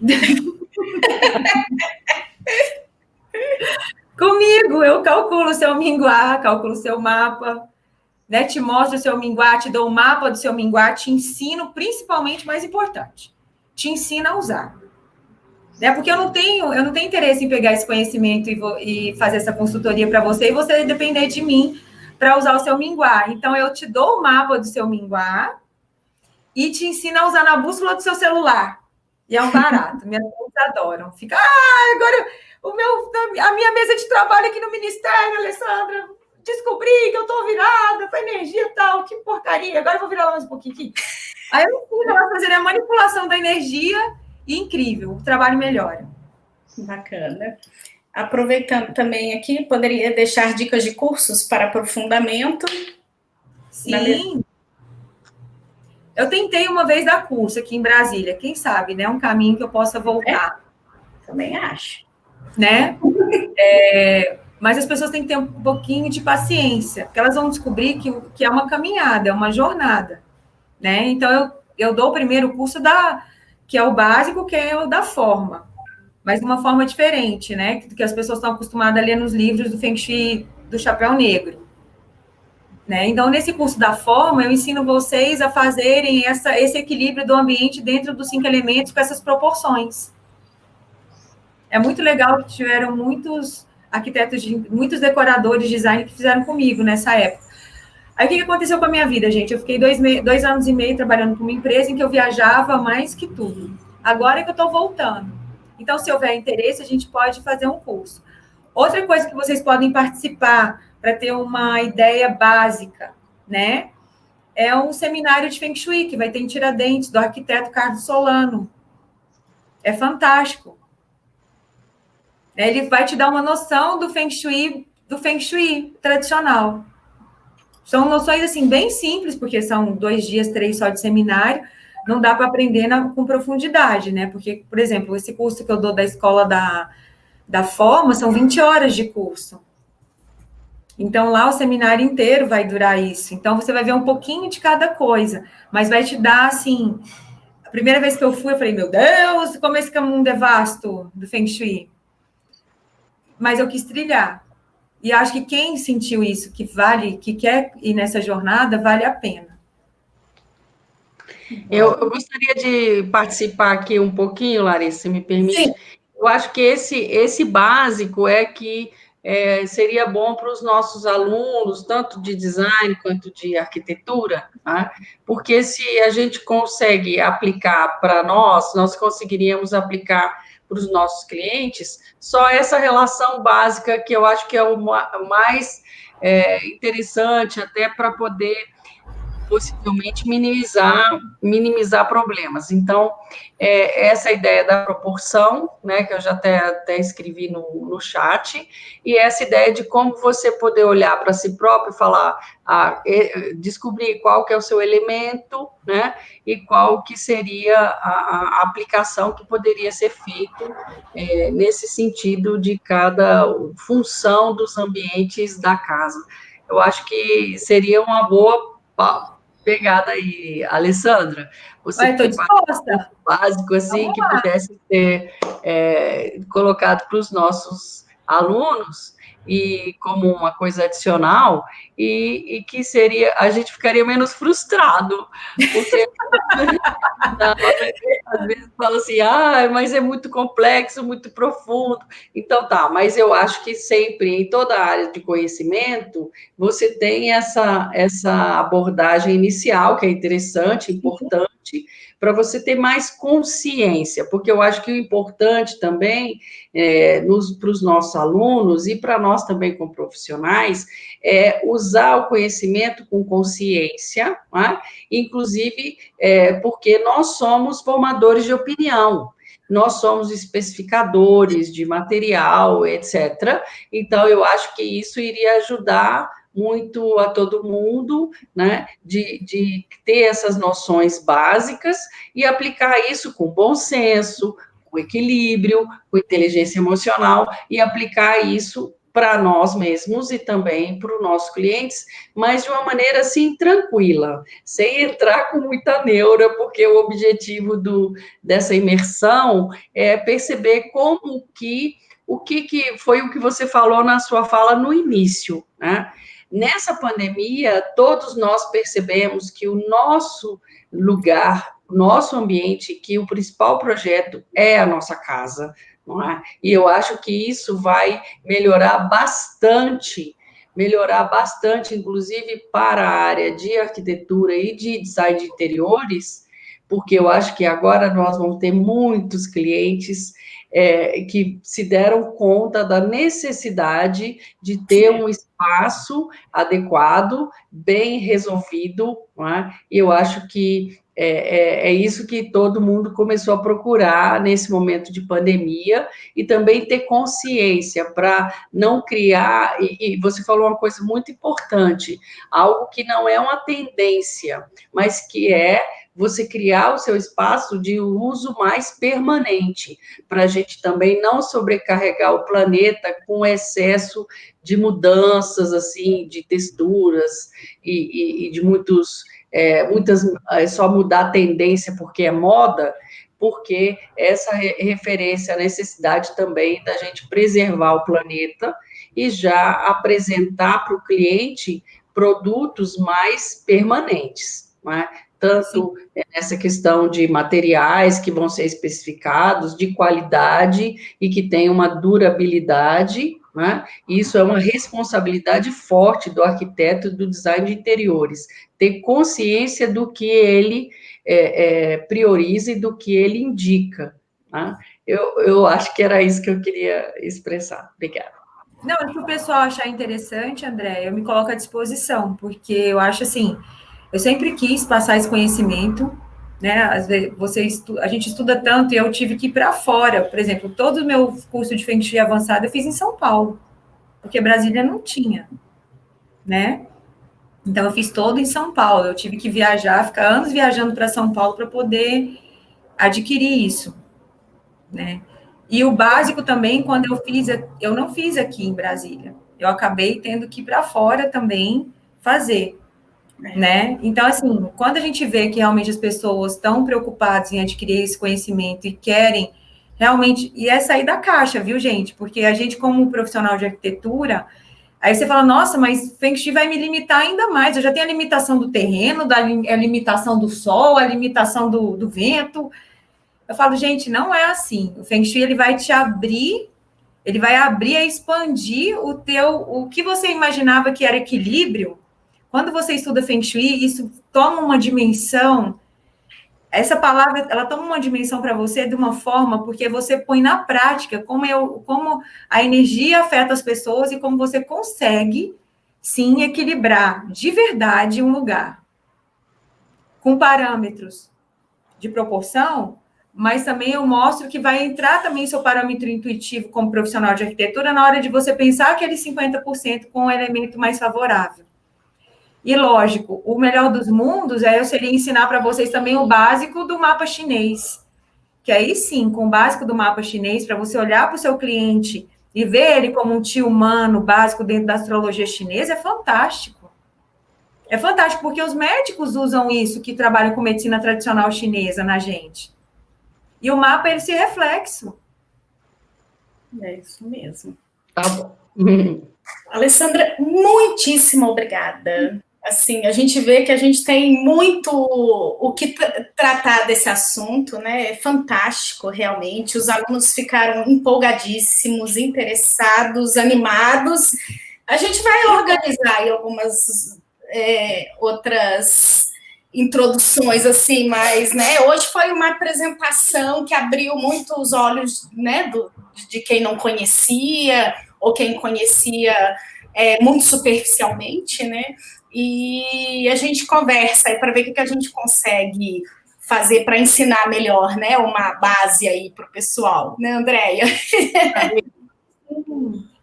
Comigo, eu calculo o seu minguá, calculo o seu mapa, né? Te mostro o seu minguá, te dou o mapa do seu minguá, te ensino, principalmente, mais importante, te ensino a usar. Né? Porque eu não tenho interesse em pegar esse conhecimento e fazer essa consultoria para você, e você depender de mim para usar o seu minguá. Então, eu te dou o mapa do seu minguá e te ensino a usar na bússola do seu celular. E é um barato, minhas filhas adoram. Fica, agora a minha mesa de trabalho aqui no Ministério, Alessandra, descobri que eu estou virada com energia e tal, que porcaria, agora eu vou virar mais um pouquinho aqui. Aí eu ensino ela a fazer a manipulação da energia e incrível, o trabalho melhora. Bacana. Aproveitando também aqui, poderia deixar dicas de cursos para aprofundamento? Sim. Eu tentei uma vez dar curso aqui em Brasília, quem sabe, né? Um caminho que eu possa voltar. Também acho. Né? Mas as pessoas têm que ter um pouquinho de paciência, porque elas vão descobrir que é uma caminhada, é uma jornada, né? Então, eu dou o primeiro curso que é o básico, que é o da forma, mas de uma forma diferente, né? Que as pessoas estão acostumadas a ler nos livros do Feng Shui do Chapéu Negro, né? Então, nesse curso da forma, eu ensino vocês a fazerem esse equilíbrio do ambiente dentro dos 5 elementos com essas proporções. É muito legal que tiveram muitos arquitetos, muitos decoradores de design que fizeram comigo nessa época. Aí, o que aconteceu com a minha vida, gente? Eu fiquei 2 anos e meio trabalhando com uma empresa em que eu viajava mais que tudo. Agora é que eu estou voltando. Então, se houver interesse, a gente pode fazer um curso. Outra coisa que vocês podem participar para ter uma ideia básica, né? É um seminário de Feng Shui que vai ter em Tiradentes, do arquiteto Carlos Solano. É fantástico. Ele vai te dar uma noção do Feng Shui tradicional. São noções, assim, bem simples, porque são 2 dias, 3 só de seminário, não dá para aprender com profundidade, né? Porque, por exemplo, esse curso que eu dou da escola da forma, são 20 horas de curso. Então, lá o seminário inteiro vai durar isso. Então, você vai ver um pouquinho de cada coisa, mas vai te dar, assim... A primeira vez que eu fui, eu falei, meu Deus, como esse mundo é vasto do Feng Shui. Mas eu quis trilhar. E acho que quem sentiu isso, que quer ir nessa jornada, vale a pena. Eu gostaria de participar aqui um pouquinho, Larissa, se me permite. Sim. Eu acho que esse básico é que seria bom para os nossos alunos, tanto de design quanto de arquitetura, tá? Porque se a gente consegue aplicar para nós conseguiríamos aplicar para os nossos clientes, só essa relação básica que eu acho que é o mais interessante até para poder possivelmente minimizar problemas. Então, essa ideia da proporção, né, que eu já até escrevi no chat, e essa ideia de como você poder olhar para si próprio e falar, descobrir qual que é o seu elemento, né, e qual que seria a aplicação que poderia ser feito nesse sentido de cada função dos ambientes da casa. Eu acho que seria uma boa pegada aí, Alessandra. Você estou disposta. Um básico assim que pudesse ser colocado para os nossos alunos e como uma coisa adicional e que a gente ficaria menos frustrado, porque às vezes fala assim, mas é muito complexo, muito profundo. Então tá, mas eu acho que sempre, em toda a área de conhecimento, você tem essa abordagem inicial, que é interessante, importante, para você ter mais consciência, porque eu acho que o importante também, para os nossos alunos e para nós também como profissionais, é usar o conhecimento com consciência, né? Inclusive, porque nós somos formadores de opinião, nós somos especificadores de material, etc. Então, eu acho que isso iria ajudar muito a todo mundo, né, de ter essas noções básicas e aplicar isso com bom senso, com equilíbrio, com inteligência emocional, e aplicar isso para nós mesmos e também para os nossos clientes, mas de uma maneira, assim, tranquila, sem entrar com muita neura, porque o objetivo dessa imersão é perceber como o que foi o que você falou na sua fala no início, né? Nessa pandemia, todos nós percebemos que o nosso lugar, o nosso ambiente, que o principal projeto é a nossa casa, não é? E eu acho que isso vai melhorar bastante, inclusive para a área de arquitetura e de design de interiores, porque eu acho que agora nós vamos ter muitos clientes que se deram conta da necessidade de ter um espaço adequado, bem resolvido, não é? E eu acho que é isso que todo mundo começou a procurar nesse momento de pandemia e também ter consciência para não criar, e você falou uma coisa muito importante, algo que não é uma tendência, mas que é você criar o seu espaço de uso mais permanente, para a gente também não sobrecarregar o planeta com excesso de mudanças, assim, de texturas e de muitas, só mudar a tendência porque é moda, porque essa referência à necessidade também da gente preservar o planeta e já apresentar para o cliente produtos mais permanentes, né? Tanto nessa questão de materiais que vão ser especificados, de qualidade e que tem uma durabilidade, né? Isso é uma responsabilidade forte do arquiteto e do design de interiores, ter consciência do que ele prioriza e do que ele indica, né? Eu acho que era isso que eu queria expressar. Obrigada. Não, se o pessoal achar interessante, André, eu me coloco à disposição, porque eu acho assim, eu sempre quis passar esse conhecimento, né? Às vezes a gente estuda tanto e eu tive que ir para fora. Por exemplo, todo o meu curso de Feng Shui avançado eu fiz em São Paulo, porque Brasília não tinha, né? Então eu fiz todo em São Paulo. Eu tive que viajar, ficar anos viajando para São Paulo para poder adquirir isso, né? E o básico também, quando eu não fiz aqui em Brasília. Eu acabei tendo que ir para fora também fazer, né? Então, assim, quando a gente vê que realmente as pessoas estão preocupadas em adquirir esse conhecimento e querem realmente... E é sair da caixa, viu, gente? Porque a gente, como profissional de arquitetura, aí você fala, nossa, mas Feng Shui vai me limitar ainda mais. Eu já tenho a limitação do terreno, a limitação do sol, a limitação do vento... Eu falo, gente, não é assim. O Feng Shui, ele vai te abrir, ele vai abrir e expandir o que você imaginava que era equilíbrio. Quando você estuda Feng Shui, isso toma uma dimensão, essa palavra, ela toma uma dimensão para você de uma forma, porque você põe na prática como a energia afeta as pessoas e como você consegue, sim, equilibrar de verdade um lugar. Com parâmetros de proporção, mas também eu mostro que vai entrar também seu parâmetro intuitivo como profissional de arquitetura na hora de você pensar aquele 50% com um elemento mais favorável. E, lógico, o melhor dos mundos eu seria ensinar para vocês também o básico do mapa chinês, que aí sim, com o básico do mapa chinês, para você olhar para o seu cliente e ver ele como um tio humano básico dentro da astrologia chinesa, é fantástico. É fantástico, porque os médicos usam isso, que trabalham com medicina tradicional chinesa na gente. E o mapa é esse reflexo. É isso mesmo. Tá bom. Alessandra, muitíssimo obrigada. Assim, a gente vê que a gente tem muito o que tratar desse assunto, né? É fantástico, realmente. Os alunos ficaram empolgadíssimos, interessados, animados. A gente vai organizar aí algumas outras introduções, assim, mas, né, hoje foi uma apresentação que abriu muito os olhos, né, de quem não conhecia, ou quem conhecia muito superficialmente, né, e a gente conversa aí para ver o que a gente consegue fazer para ensinar melhor, né, uma base aí para o pessoal, né, Andréia?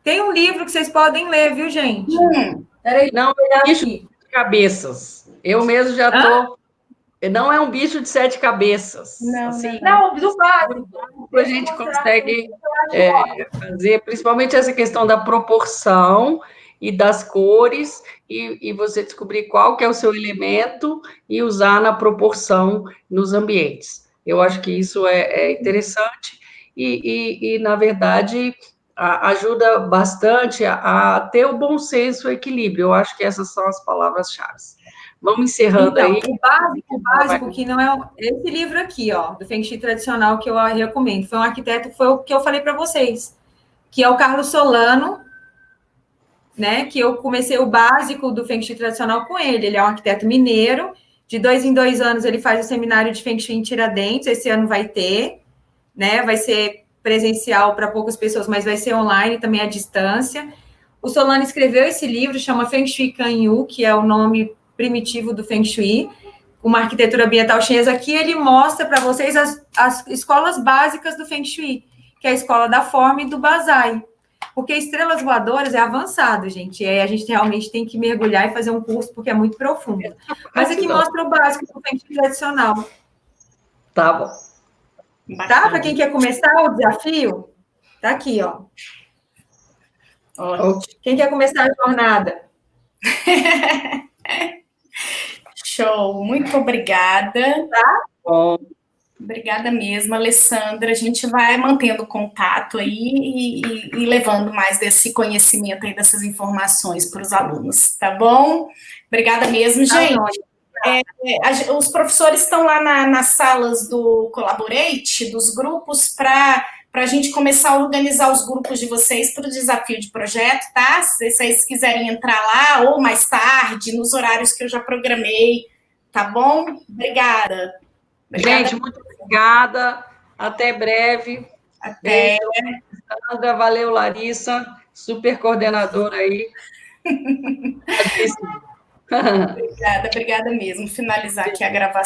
Tem um livro que vocês podem ler, viu, gente? Peraí, não, bicho de cabeças. Eu mesmo já tô... Não é um bicho de 7 cabeças. Não, assim, não, do básico. A gente consegue fazer, principalmente essa questão da proporção e das cores, e você descobrir qual que é o seu elemento e usar na proporção nos ambientes. Eu acho que isso é interessante e, na verdade, ajuda bastante a ter o bom senso, o equilíbrio. Eu acho que essas são as palavras-chave. Vamos encerrando então, aí. O básico, que não é esse livro aqui, ó, do Feng Shui tradicional, que eu recomendo. Foi um arquiteto, foi o que eu falei para vocês, que é o Carlos Solano, né? Que eu comecei o básico do Feng Shui tradicional com ele. Ele é um arquiteto mineiro. De 2 em 2 anos ele faz o seminário de Feng Shui em Tiradentes. Esse ano vai ter, né? Vai ser presencial para poucas pessoas, mas vai ser online também à distância. O Solano escreveu esse livro, chama Feng Shui Kanyu, que é o nome primitivo do Feng Shui, uma arquitetura ambiental chinesa. Aqui ele mostra para vocês as escolas básicas do Feng Shui, que é a escola da forma e do Basai. Porque Estrelas Voadoras é avançado, gente. A gente realmente tem que mergulhar e fazer um curso, porque é muito profundo. Mas aqui mostra o básico do Feng Shui tradicional. Tá bom. Tá? Para quem quer começar o desafio, tá aqui, ó. Quem quer começar a jornada? Show, muito obrigada. Tá? Bom. Obrigada mesmo, Alessandra. A gente vai mantendo contato aí e levando mais desse conhecimento aí, dessas informações para os alunos, tá bom? Obrigada mesmo, gente. Os professores estão lá nas salas do Collaborate, dos grupos, para a gente começar a organizar os grupos de vocês para o desafio de projeto, tá? Se vocês quiserem entrar lá, ou mais tarde, nos horários que eu já programei, tá bom? Obrigada. Gente, muito obrigada. Até breve. Até. Beijo, Sandra. Valeu, Larissa. Super coordenadora aí. Obrigada mesmo. Finalizar aqui a gravação.